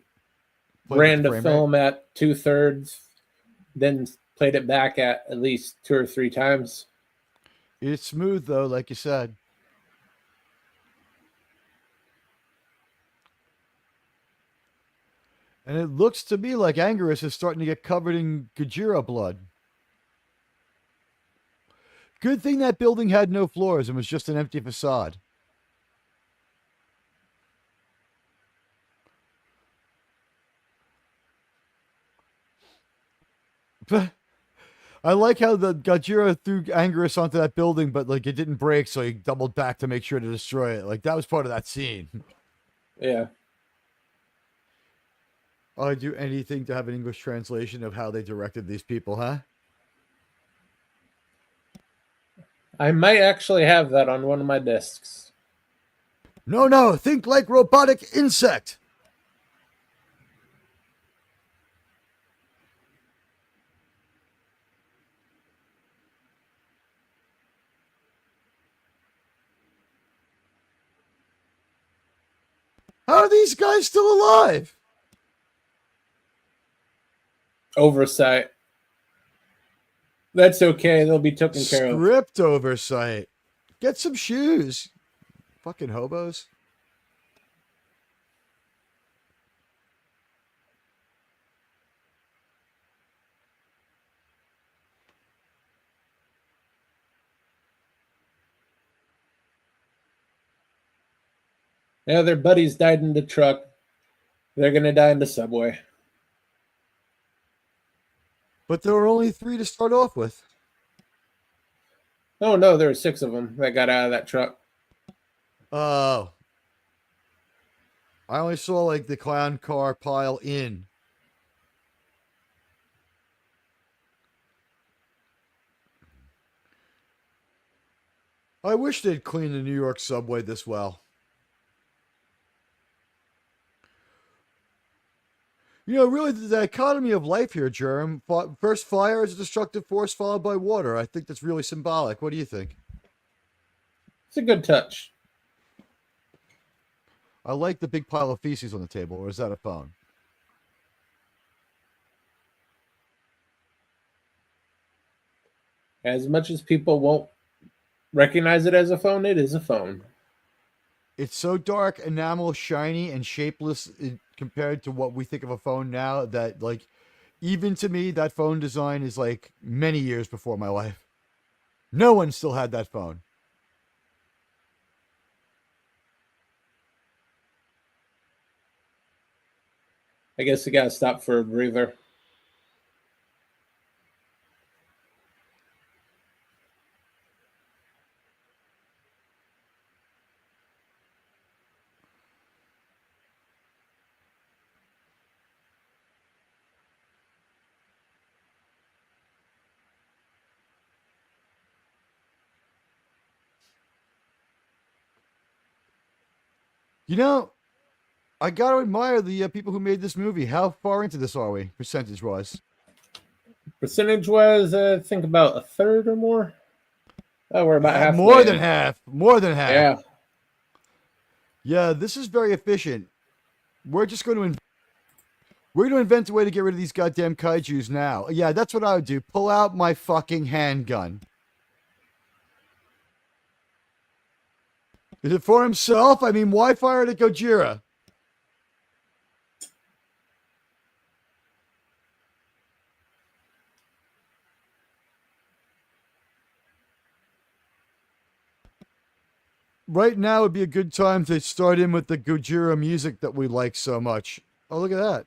Played with
ran the
frame rate?
film at 2/3, then played it back at least 2 or 3 times.
It's smooth though, like you said. And it looks to me like Anguirus is starting to get covered in Gojira blood. Good thing that building had no floors and was just an empty facade. I like how the Gojira threw Anguirus onto that building, but like it didn't break, so he doubled back to make sure to destroy it. Like that was part of that scene.
Yeah.
I'd do anything to have an English translation of how they directed these people, huh?
I might actually have that on one of my discs.
No, think like robotic insect. How are these guys still alive?
Oversight. That's okay. They'll be taken care of.
Script oversight. Get some shoes. Fucking hobos.
Yeah, their buddies died in the truck. They're going to die in the subway.
But there were only 3 to start off with.
Oh, no, there were 6 of them that got out of that truck.
Oh. I only saw like the clown car pile in. I wish they'd clean the New York subway this well. You know, really, the dichotomy of life here, Germ. First fire is a destructive force followed by water. I think that's really symbolic. What do you think?
It's a good touch.
I like the big pile of feces on the table, or is that a phone?
As much as people won't recognize it as a phone, it is a phone.
It's so dark, enamel, shiny, and shapeless compared to what we think of a phone now that, like, even to me, that phone design is like many years before my life. No one still had that phone.
I guess you got to stop for a breather.
You know, I got to admire the people who made this movie. How far into this are we, percentage-wise?
Percentage-wise, I think about a third or more. Oh, we're about halfway.
More than half. More than half.
Yeah.
Yeah, this is very efficient. We're just going to invent a way to get rid of these goddamn kaijus now. Yeah, that's what I would do. Pull out my fucking handgun. Is it for himself? I mean, why fire at Gojira? Right now would be a good time to start in with the Gojira music that we like so much. Oh, look at that.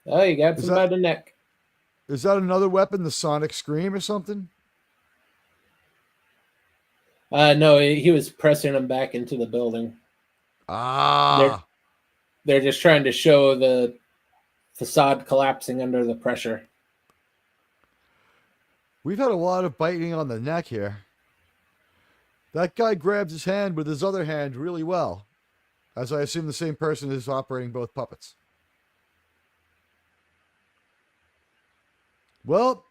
Oh, you got some by the neck.
Is that another weapon, the Sonic Scream or something?
No, he was pressing him back into the building.
Ah.
They're just trying to show the facade collapsing under the pressure.
We've had a lot of biting on the neck here. That guy grabs his hand with his other hand really well. as I assume the same person is operating both puppets. Well,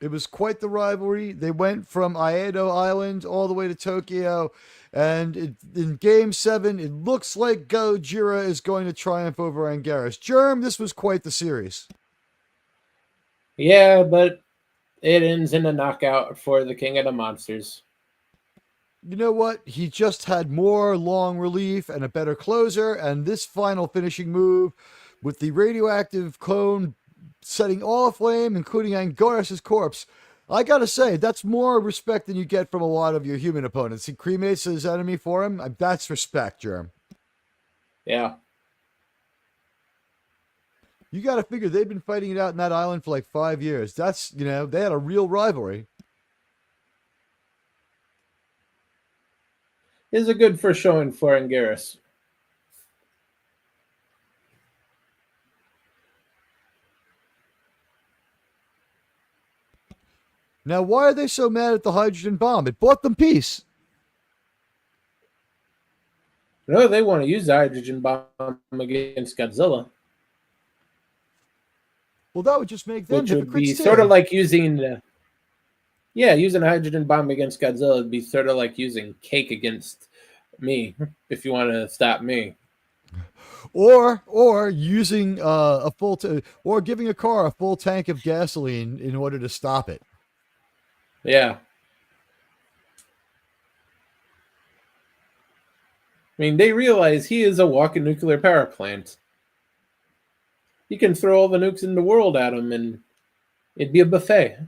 it was quite the rivalry. They went from Aedo Island all the way to Tokyo. And in Game 7, it looks like Gojira is going to triumph over Anguirus. Germ, this was quite the series.
Yeah, but it ends in a knockout for the King of the Monsters.
You know what? He just had more long relief and a better closer. And this final finishing move with the radioactive clone setting all aflame, including Anguirus' corpse. I gotta say, that's more respect than you get from a lot of your human opponents. He cremates his enemy for him. That's respect, Germ.
Yeah.
You gotta figure they've been fighting it out in that island for like 5 years. That's, they had a real rivalry.
Is a good first showing for Anguirus.
Now, why are they so mad at the hydrogen bomb? It bought them peace.
No, they want to use the hydrogen bomb against Godzilla.
Well, that would just make them
which would
hypocrites
be
too.
sort of like using using a hydrogen bomb against Godzilla would be sort of like using cake against me, if you want to stop me.
Or using or giving a car a full tank of gasoline in order to stop it.
Yeah. I mean, they realize he is a walking nuclear power plant. You can throw all the nukes in the world at him and it'd be a buffet.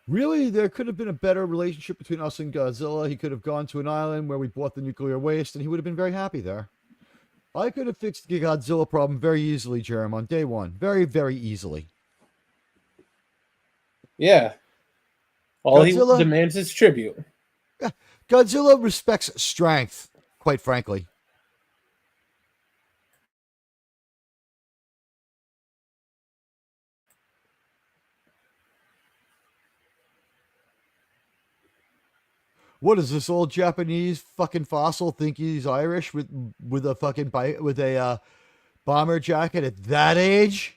Really, there could have been a better relationship between us and Godzilla. He could have gone to an island where we bought the nuclear waste, and he would have been very happy there. I could have fixed the Godzilla problem very easily, Jerem, on day one. Very, very easily.
Yeah. All
Godzilla,
he demands is tribute.
Yeah, Godzilla respects strength, quite frankly. What does this old Japanese fucking fossil think he's Irish with a fucking bomber jacket at that age?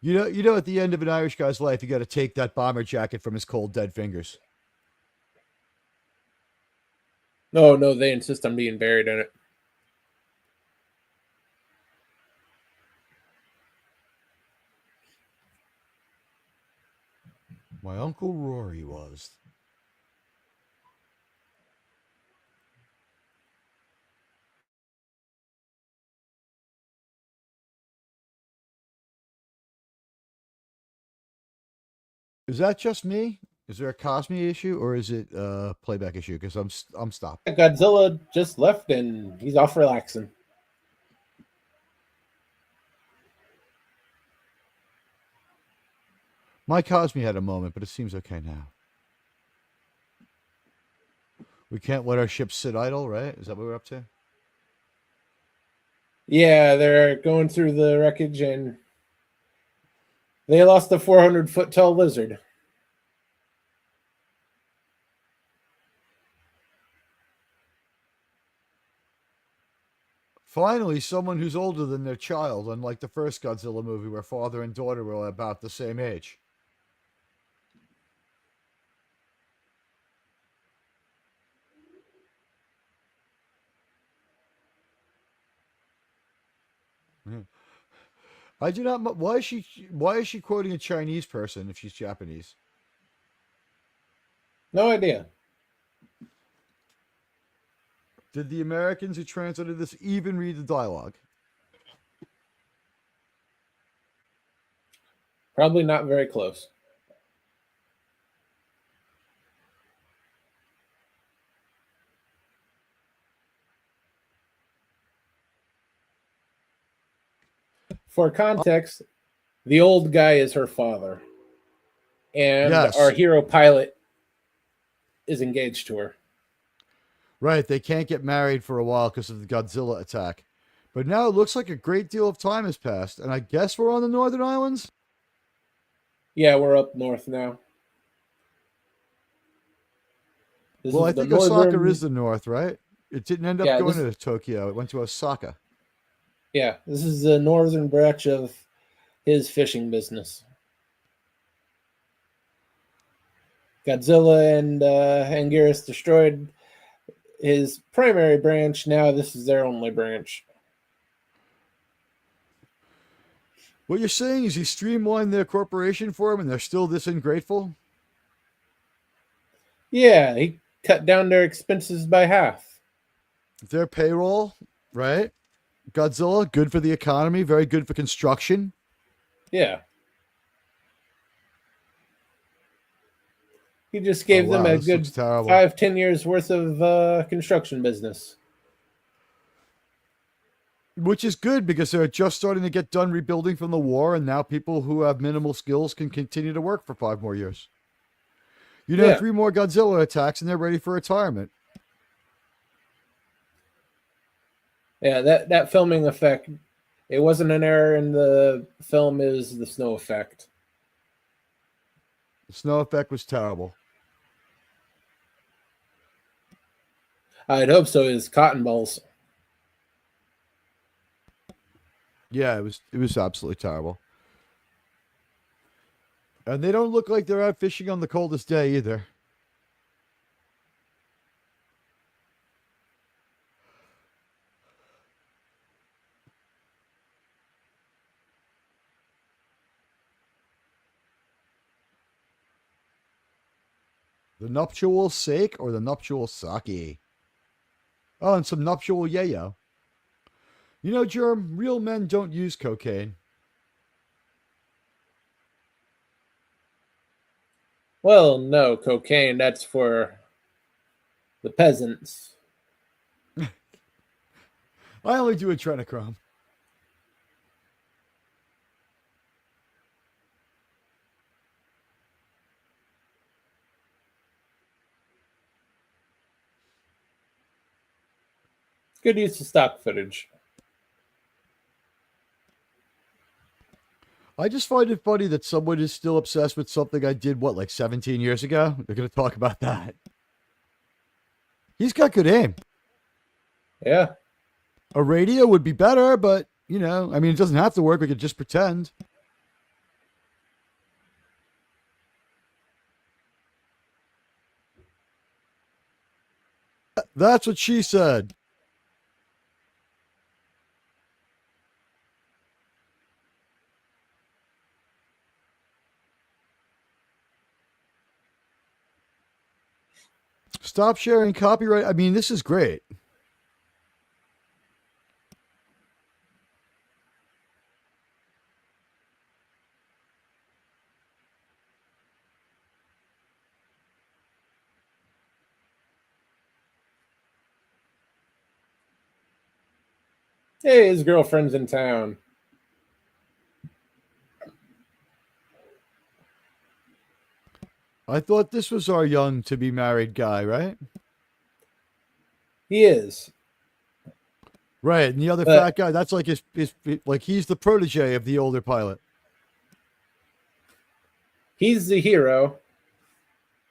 You know, at the end of an Irish guy's life, you got to take that bomber jacket from his cold, dead fingers.
No, they insist on being buried in it.
My Uncle Rory was. Is that just me? Is there a Cosme issue or is it a playback issue? Because I'm stopped.
Godzilla just left and he's off relaxing.
My Cosme had a moment, but it seems okay now. We can't let our ship sit idle, right? Is that what we're up to?
Yeah, they're going through the wreckage and they lost a 400-foot tall lizard.
Finally, someone who's older than their child, unlike the first Godzilla movie where father and daughter were about the same age. I do not. Why is she quoting a Chinese person if she's Japanese?
No idea.
Did the Americans who translated this even read the dialogue?
Probably not very close. For context, the old guy is her father. And
yes,
our hero pilot is engaged to her.
Right, they can't get married for a while because of the Godzilla attack. But now it looks like a great deal of time has passed, and I guess we're on the Northern Islands?
Yeah, we're up north now. This
Well,
is
I
the
think Osaka
northern.
is the north, right? It didn't end up
Yeah,
going
this,
to Tokyo. It went to Osaka.
yeah, this is the northern branch of his fishing business. Godzilla and Anguirus destroyed his primary branch. Now this is their only branch.
What you're saying is he streamlined their corporation for him and they're still this ungrateful?
Yeah, he cut down their expenses by half.
Their payroll, right? Godzilla, good for the economy, very good for construction.
Yeah. He just gave them a
This
good
looks terrible.
5-10 years worth of construction business.
Which is good because they're just starting to get done rebuilding from the war, and now people who have minimal skills can continue to work for 5 more years. You know,
Yeah.
3 more Godzilla attacks and they're ready for retirement.
Yeah, that filming effect, it wasn't an error in the film, is the snow effect.
The snow effect was terrible.
I'd hope so, is cotton balls.
Yeah, it was absolutely terrible. And they don't look like they're out fishing on the coldest day either. The nuptial sake or the nuptial sake? Oh, and some nuptial yayo. You know, Germ, real men don't use cocaine.
Well, no, cocaine, that's for the peasants.
I only do adrenochrome.
Good use of stock footage.
I just find it funny that someone is still obsessed with something I did, what, like 17 years ago? They're going to talk about that. He's got good aim.
Yeah.
A radio would be better, but, you know, I mean, it doesn't have to work. We could just pretend. That's what she said. Stop sharing copyright. I mean, this is great.
Hey, his girlfriend's in town.
I thought this was our young to be married guy, right?
He is.
Right, and the other fat guy, that's like his like he's the protege of the older pilot.
He's the hero.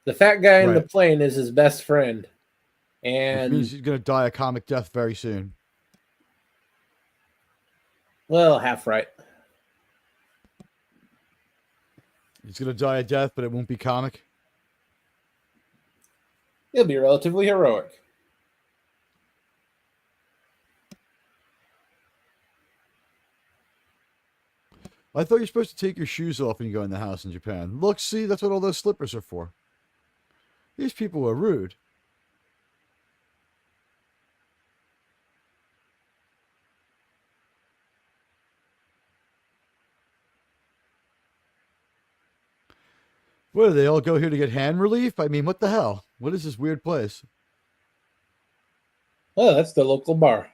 The fat guy in the
Right.
plane is his best friend.
Which
And,
means he's going to die a comic death very soon.
well, half right.
He's going to die a death, but it won't be comic.
He'll be relatively heroic.
I thought you're supposed to take your shoes off when you go in the house in Japan. Look, see, that's what all those slippers are for. These people are rude. What, do they all go here to get hand relief? I mean, what the hell? What is this weird place?
Oh, that's the local bar.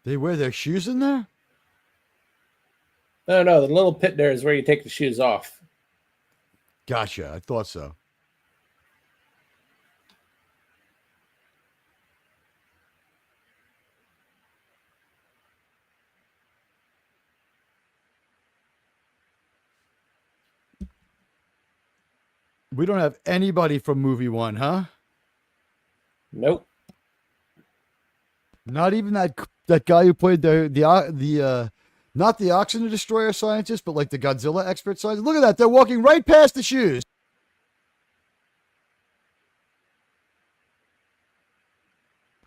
They wear their shoes in there?
No, the little pit there is where you take the shoes off.
Gotcha, I thought so. We don't have anybody from movie 1, huh?
Nope.
Not even that guy who played the not the oxygen destroyer scientist, but like the Godzilla expert scientist. Look at that. They're walking right past the shoes.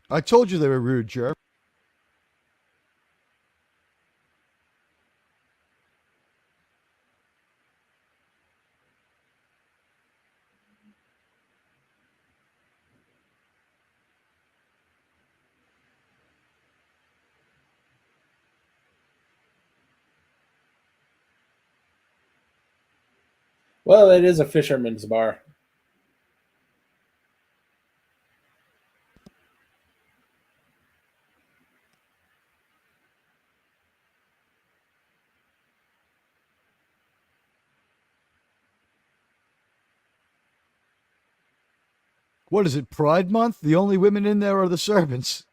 I told you they were rude, jerk.
Well, it is a fisherman's bar.
What is it, Pride Month? The only women in there are the servants.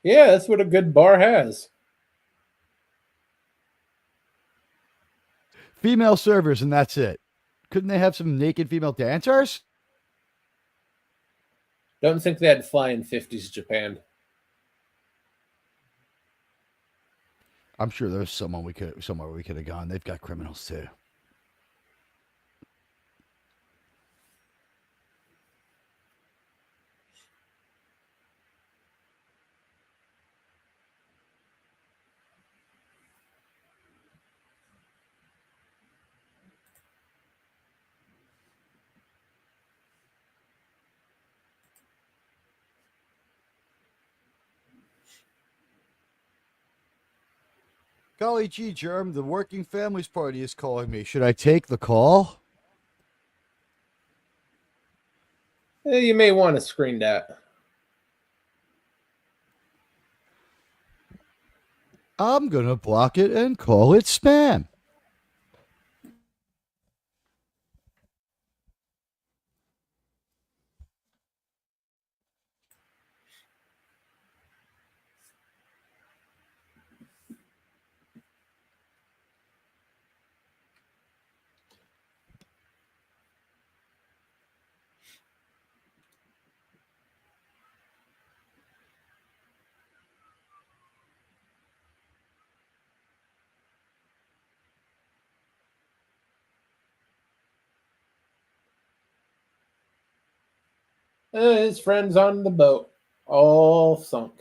Yeah, that's what a good bar has.
Female servers, and that's it. Couldn't they have some naked female dancers?
Don't think that'd fly in 50s Japan.
I'm sure there's somewhere we could have gone. They've got criminals too. Golly gee, Germ, the Working Families Party is calling me. Should I take the call?
You may want to screen that.
I'm going to block it and call it spam.
His friends on the boat, all sunk.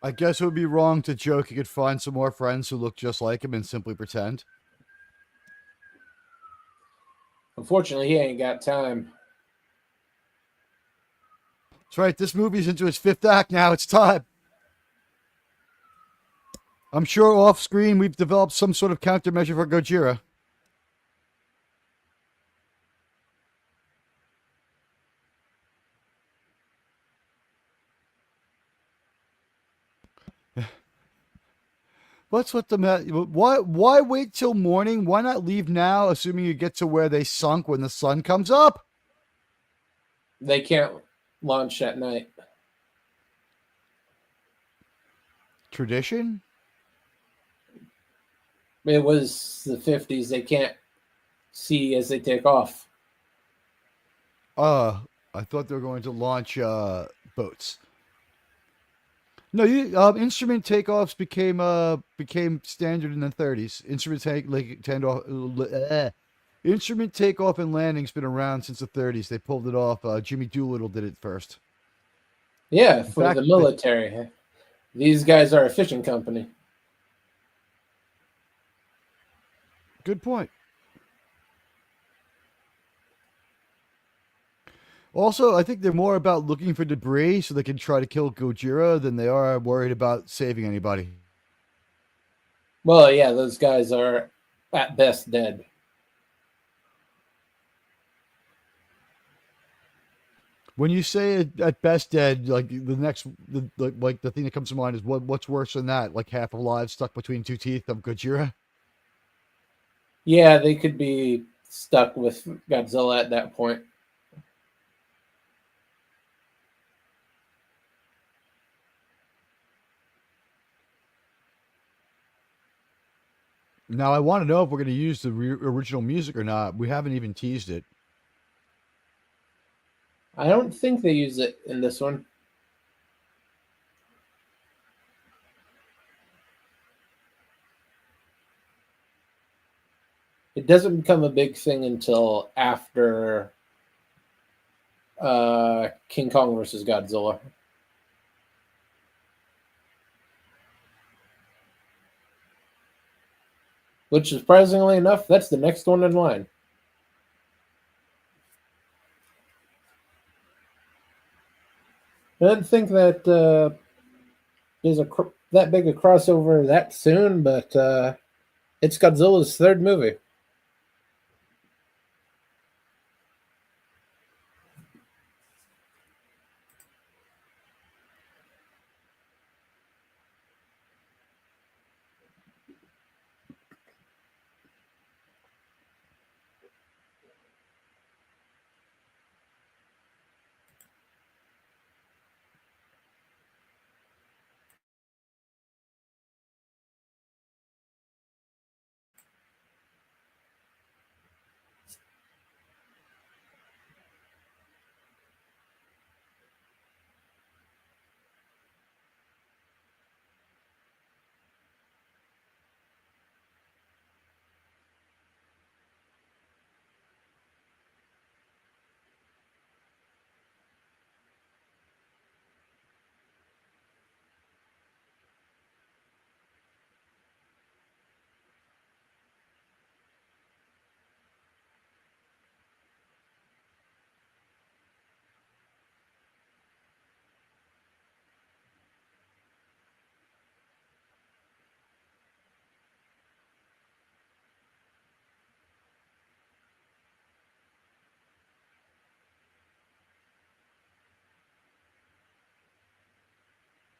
I guess it would be wrong to joke he could find some more friends who look just like him and simply pretend.
Unfortunately, he ain't got time.
That's right. This movie's into its 5th act now. It's time. I'm sure off screen we've developed some sort of countermeasure for Gojira. What's with the why wait till morning? Why not leave now, assuming you get to where they sunk when the sun comes up?
They can't launch at night.
Tradition?
It was the 50s. They can't see as they take off.
I thought they were going to launch boats. No, instrument takeoffs became standard in the 30s. Instrument takeoff and landing's been around since the 30s. They pulled it off. Jimmy Doolittle did it first.
Yeah, for the military. These guys are a fishing company.
Good point. Also, I think they're more about looking for debris so they can try to kill Gojira than they are worried about saving anybody.
Well, yeah, those guys are at best dead.
When you say at best dead, like the thing that comes to mind is what's worse than that? Like half alive, stuck between two teeth of Gojira.
Yeah, they could be stuck with Godzilla at that point.
Now, I want to know if we're going to use the original music or not. We haven't even teased it.
I don't think they use it in this one. It doesn't become a big thing until after King Kong versus Godzilla. Which, surprisingly enough, that's the next one in line. I didn't think that there's that big a crossover that soon, but it's Godzilla's third movie.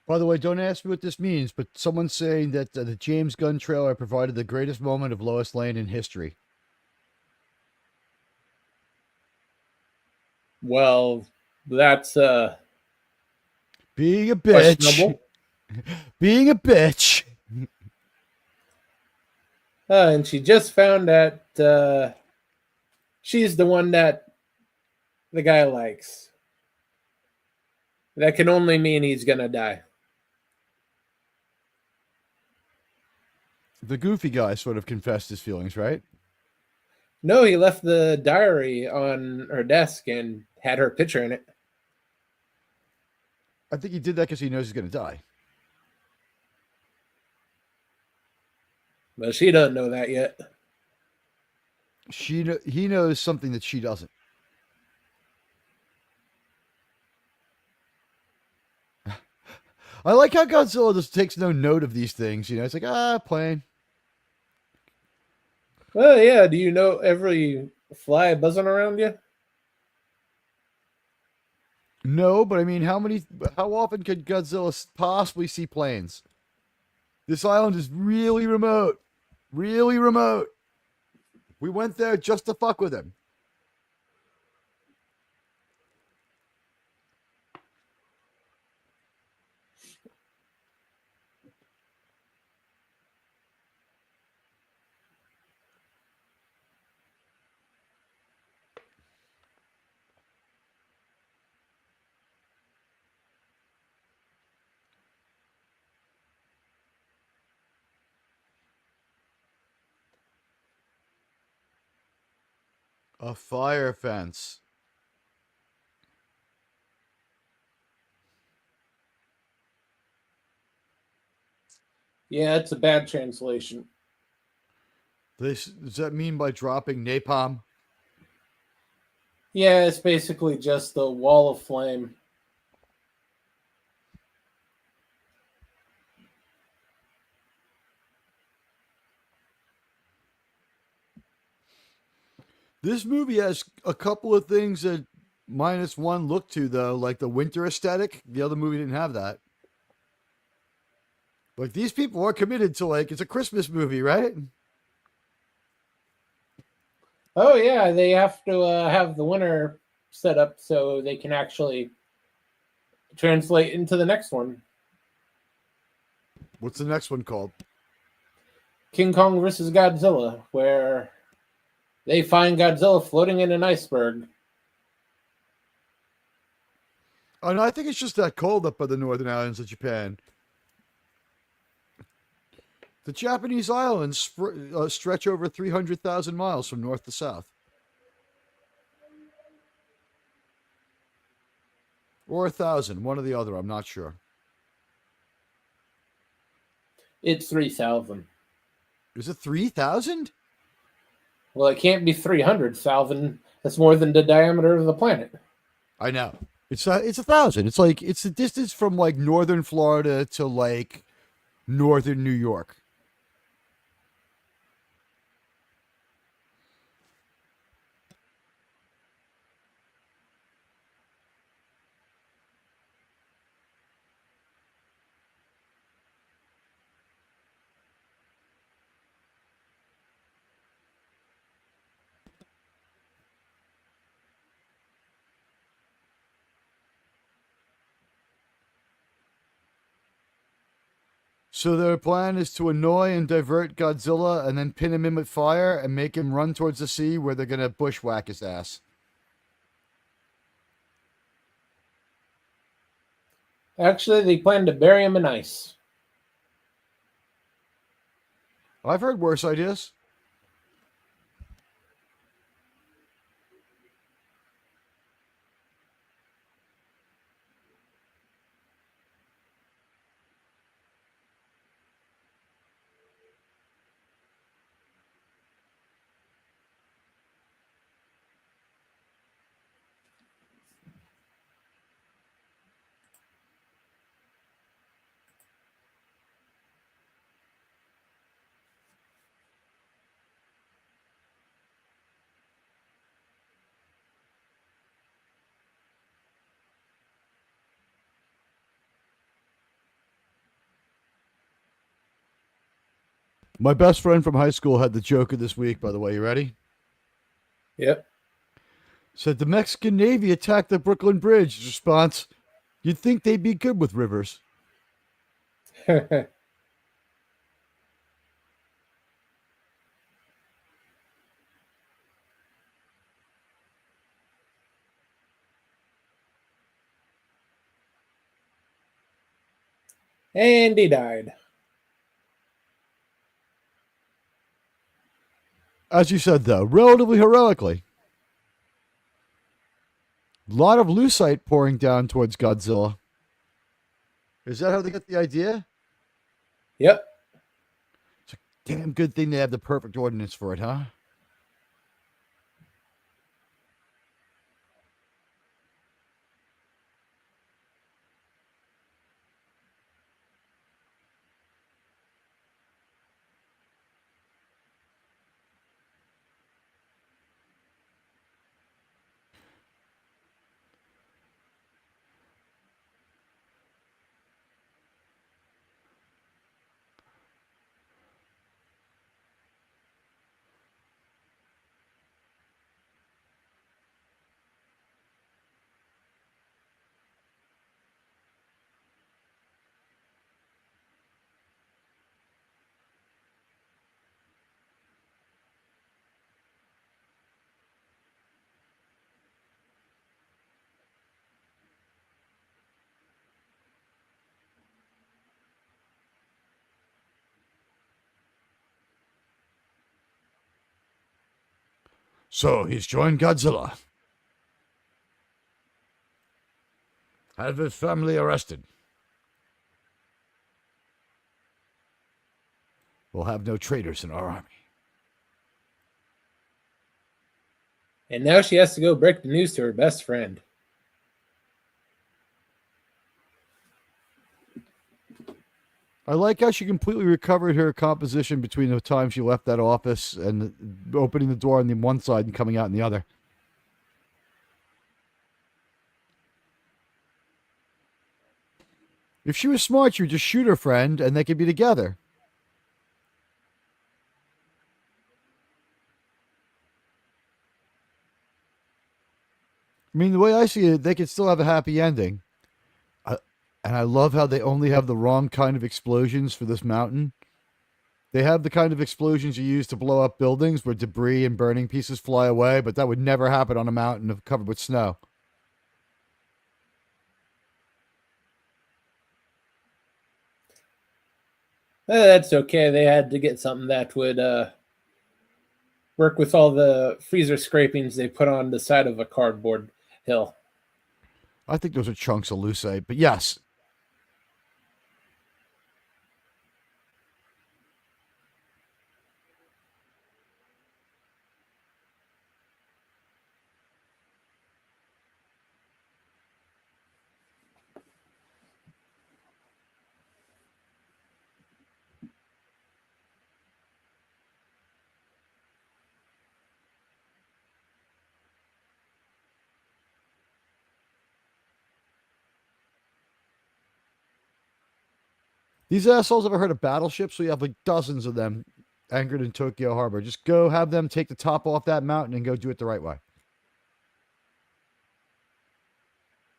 By the way, don't ask me what this means, but someone's saying that the James Gunn trailer provided the greatest moment of Lois Lane in history.
Well, that's
Being a bitch.
questionable.
Being a bitch.
And she just found that she's the one that the guy likes. That can only mean he's gonna die.
The goofy guy sort of confessed his feelings, right?
No, he left the diary on her desk and had her picture in it.
I think he did that because he knows he's going to die.
But she doesn't know that yet.
He knows something that she doesn't. I like how Godzilla just takes no note of these things. You know, it's like, plane.
Well, yeah. Do you know every fly buzzing around you?
No, but I mean, how often could Godzilla possibly see planes? This island is really remote. Really remote. We went there just to fuck with him. A fire fence.
Yeah, it's a bad translation.
Does that mean by dropping napalm?
Yeah, it's basically just a wall of flame.
This movie has a couple of things that -1 look to, though, like the winter aesthetic. The other movie didn't have that. Like, these people are committed to, like, it's a Christmas movie, right?
Oh yeah, they have to have the winter set up so they can actually translate into the next one.
What's the next one called?
King Kong versus Godzilla, where they find Godzilla floating in an iceberg.
Oh, no, I think it's just that cold up by the northern islands of Japan. The Japanese islands stretch over 300,000 miles from north to south. Or 1,000, one or the other, I'm not sure.
It's 3,000.
Is it 3,000?
Well, it can't be 300,000. That's more than the diameter of the planet.
I know. It's 1,000. It's like, it's the distance from like northern Florida to like northern New York. So their plan is to annoy and divert Godzilla and then pin him in with fire and make him run towards the sea where they're going to bushwhack his ass.
Actually, they plan to bury him in ice.
I've heard worse ideas. My best friend from high school had the joke of this week, by the way. You ready?
Yep.
Said the Mexican Navy attacked the Brooklyn Bridge. His response, you'd think they'd be good with rivers.
And he died.
As you said, though, relatively heroically. A lot of lucite pouring down towards Godzilla. Is that how they get the idea?
Yep.
It's a damn good thing they have the perfect ordinance for it, huh? So he's joined Godzilla. Have his family arrested. We'll have no traitors in our army.
And now she has to go break the news to her best friend.
I like how she completely recovered her composition between the time she left that office and opening the door on the one side and coming out on the other. If she was smart, she would just shoot her friend and they could be together. I mean, the way I see it, they could still have a happy ending. And I love how they only have the wrong kind of explosions for this mountain. They have the kind of explosions you use to blow up buildings where debris and burning pieces fly away, but that would never happen on a mountain covered with snow.
That's okay. They had to get something that would work with all the freezer scrapings they put on the side of a cardboard hill.
I think those are chunks of lucite, but yes. These assholes ever heard of battleships? We have like dozens of them anchored in Tokyo Harbor. Just go have them take the top off that mountain and go do it the right way.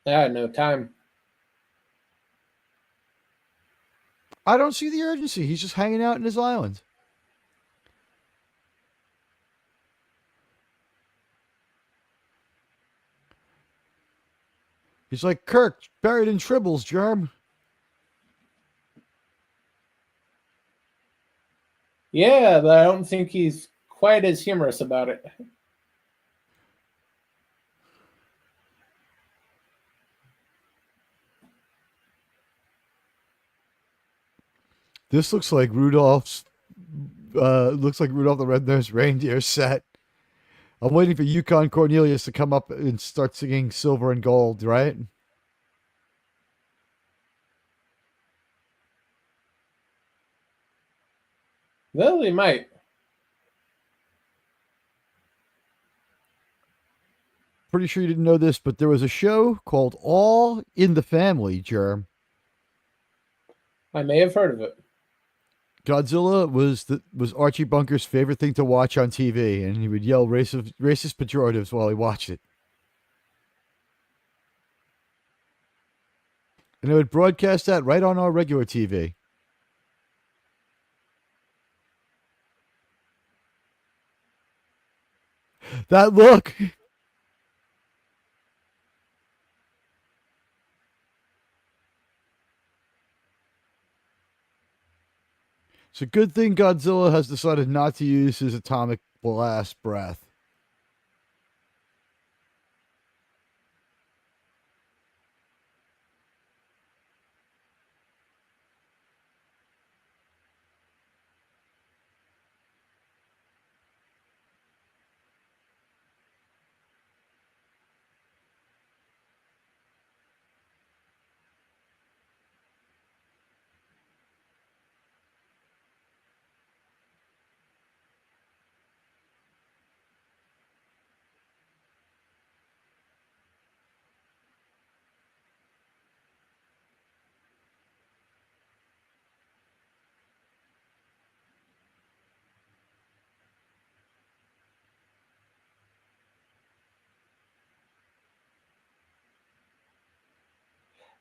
No time.
I don't see the urgency. He's just hanging out in his island. He's like, Kirk, buried in tribbles, germ.
Yeah, but I don't think he's quite as humorous about it.
This looks like Rudolph the Red-Nosed Reindeer set. I'm waiting for Yukon Cornelius to come up and start singing Silver and Gold, right?
Well, he might.
Pretty sure you didn't know this, but there was a show called All in the Family, Germ.
I may have heard of it.
Godzilla was Archie Bunker's favorite thing to watch on TV, and he would yell racist pejoratives while he watched it. And they would broadcast that right on our regular TV. That look. It's a good thing Godzilla has decided not to use his atomic blast breath.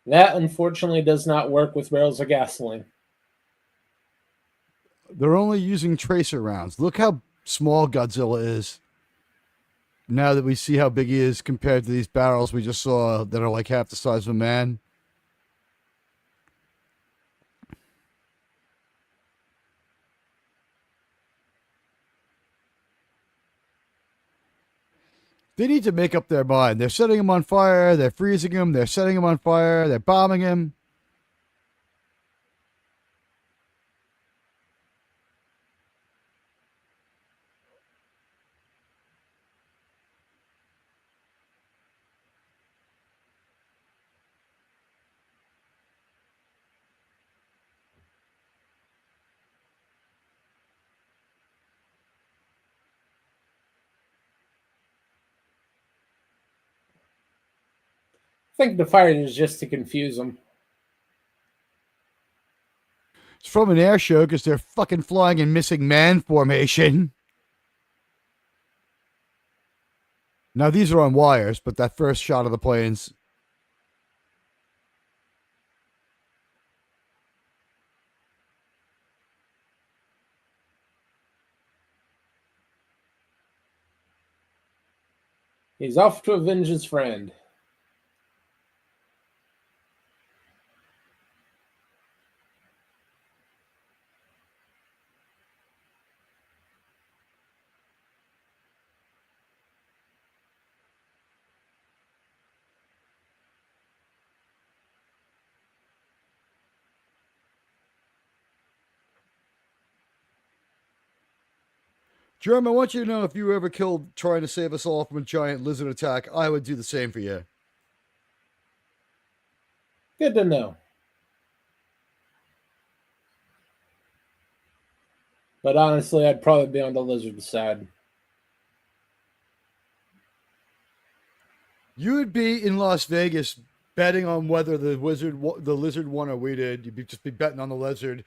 That unfortunately does not work with barrels of gasoline.
They're only using tracer rounds. Look how small Godzilla is. Now that we see how big he is compared to these barrels we just saw that are like half the size of a man. They need to make up their mind. They're setting him on fire. They're freezing him. They're setting him on fire. They're bombing him.
I think the fire is just to confuse them.
It's from an air show because they're fucking flying in missing man formation. Now these are on wires, but that first shot of the planes.
He's off to avenge his friend.
Germ, I want you to know if you were ever killed trying to save us all from a giant lizard attack, I would do the same for you.
Good to know. But honestly, I'd probably be on the lizard side.
You would be in Las Vegas betting on whether the lizard won or we did. You'd just be betting on the lizard.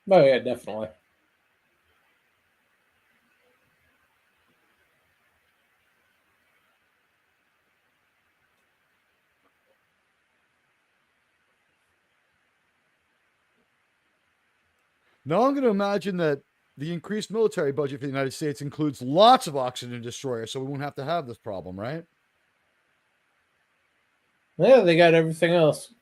Oh yeah, definitely.
Now I'm going to imagine that the increased military budget for the United States includes lots of oxygen destroyers, so we won't have to have this problem, right?
Yeah, they got everything else.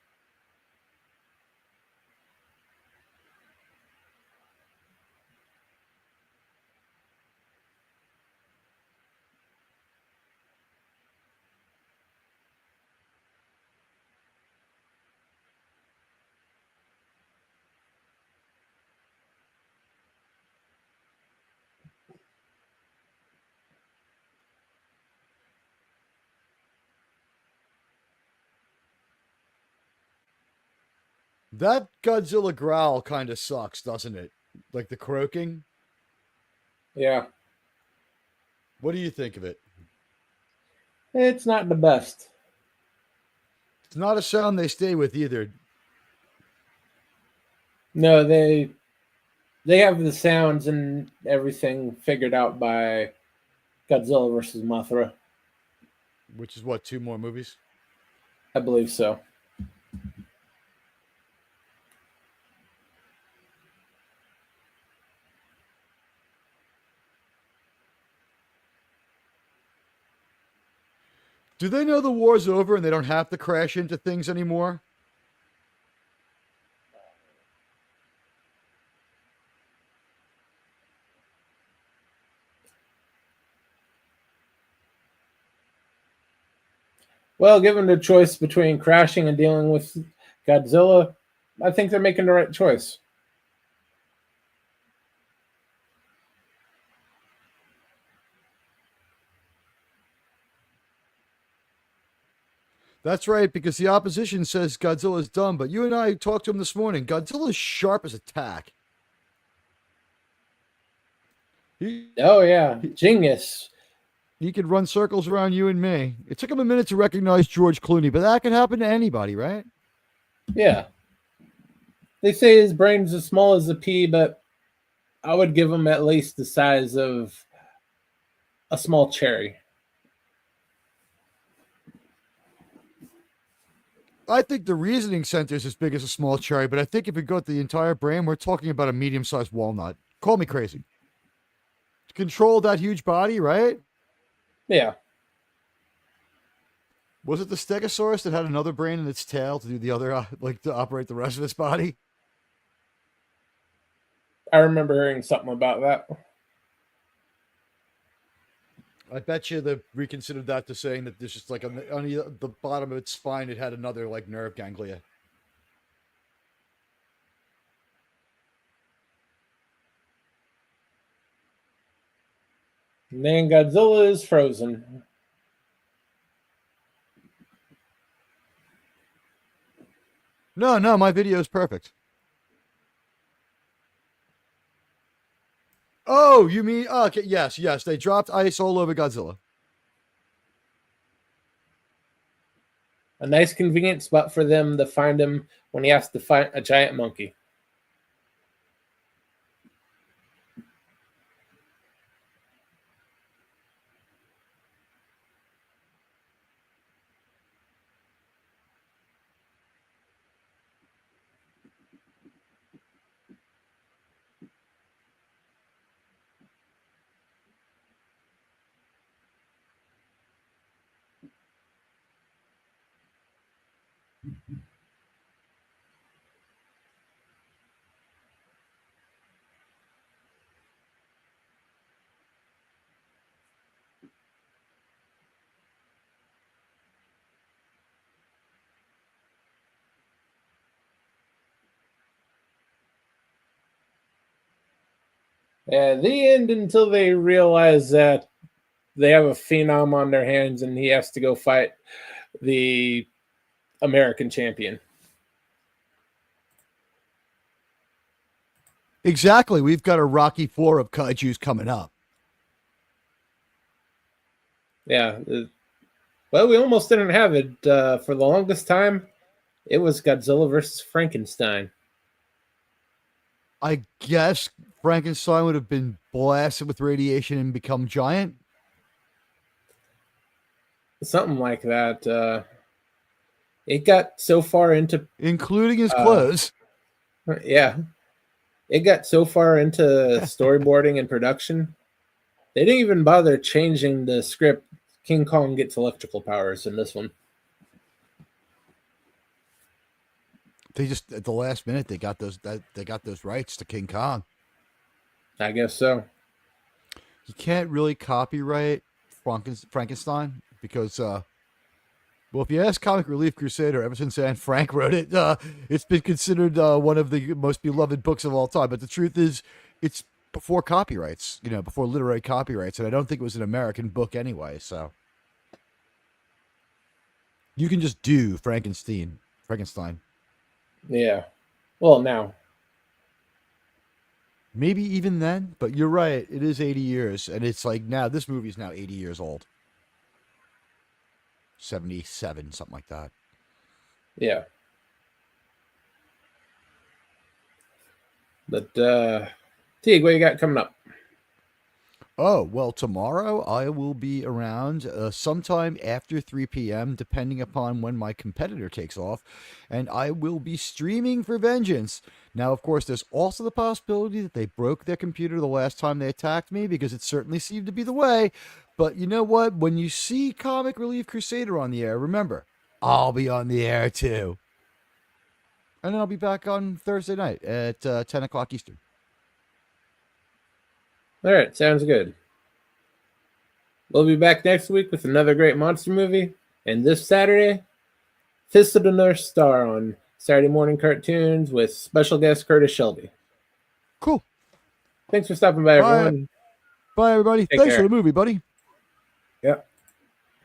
That Godzilla growl kind of sucks, doesn't it? Like the croaking.
Yeah.
What do you think of it?
It's not the best.
It's not a sound they stay with either.
No, they have the sounds and everything figured out by Godzilla versus Mothra.
Which is what, 2 more movies?
I believe so.
Do they know the war's over and they don't have to crash into things anymore?
Well, given the choice between crashing and dealing with Godzilla, I think they're making the right choice.
That's right, because the opposition says Godzilla's dumb, but you and I talked to him this morning. Godzilla's sharp as a tack.
Oh yeah, genius.
He could run circles around you and me. It took him a minute to recognize George Clooney, but that could happen to anybody, right?
Yeah. They say his brain's as small as a pea, but I would give him at least the size of a small cherry.
I think the reasoning center is as big as a small cherry, but I think if we go to the entire brain, we're talking about a medium-sized walnut. Call me crazy. To control that huge body, right?
Yeah.
Was it the Stegosaurus that had another brain in its tail to do the other, like to operate the rest of its body?
I remember hearing something about that.
I bet you they reconsidered that to saying that there's just like on the bottom of its spine, it had another like nerve ganglia.
And then Godzilla is frozen.
No, my video is perfect. Oh, you mean, okay, yes, they dropped ice all over Godzilla.
A nice convenient spot for them to find him when he has to fight a giant monkey. At the end, until they realize that they have a phenom on their hands and he has to go fight the American champion.
Exactly. We've got a Rocky IV of kaijus coming up.
Yeah. Well, we almost didn't have it. For the longest time, it was Godzilla versus Frankenstein.
I guess Frankenstein would have been blasted with radiation and become giant.
Something like that. It got so far into...
Including his clothes.
Yeah. It got so far into storyboarding and production, they didn't even bother changing the script. King Kong gets electrical powers in this one.
They just at the last minute they got those rights to King Kong.
I guess so.
You can't really copyright Frankenstein because, well, if you ask Comic Relief Crusader, ever since Anne Frank wrote it, it's been considered one of the most beloved books of all time. But the truth is, it's before copyrights, before literary copyrights, and I don't think it was an American book anyway. So you can just do Frankenstein.
Yeah. Well, now.
Maybe even then, but you're right. It is 80 years, and it's like now this movie is now 80 years old. 77, something like that.
Yeah. But, Teague, what you got coming up?
Oh, well, tomorrow I will be around sometime after 3 p.m., depending upon when my competitor takes off, and I will be streaming for Vengeance. Now, of course, there's also the possibility that they broke their computer the last time they attacked me, because it certainly seemed to be the way. But you know what? When you see Comic Relief Crusader on the air, remember, I'll be on the air too. And then I'll be back on Thursday night at 10 o'clock Eastern.
All right, sounds good. We'll be back next week with another great monster movie. And this Saturday, Fist of the North Star on Saturday morning cartoons with special guest Curtis Shelby.
Cool.
Thanks for stopping by, everyone.
Bye, everybody.
Take
Thanks
care.
for the movie, buddy.
Yep.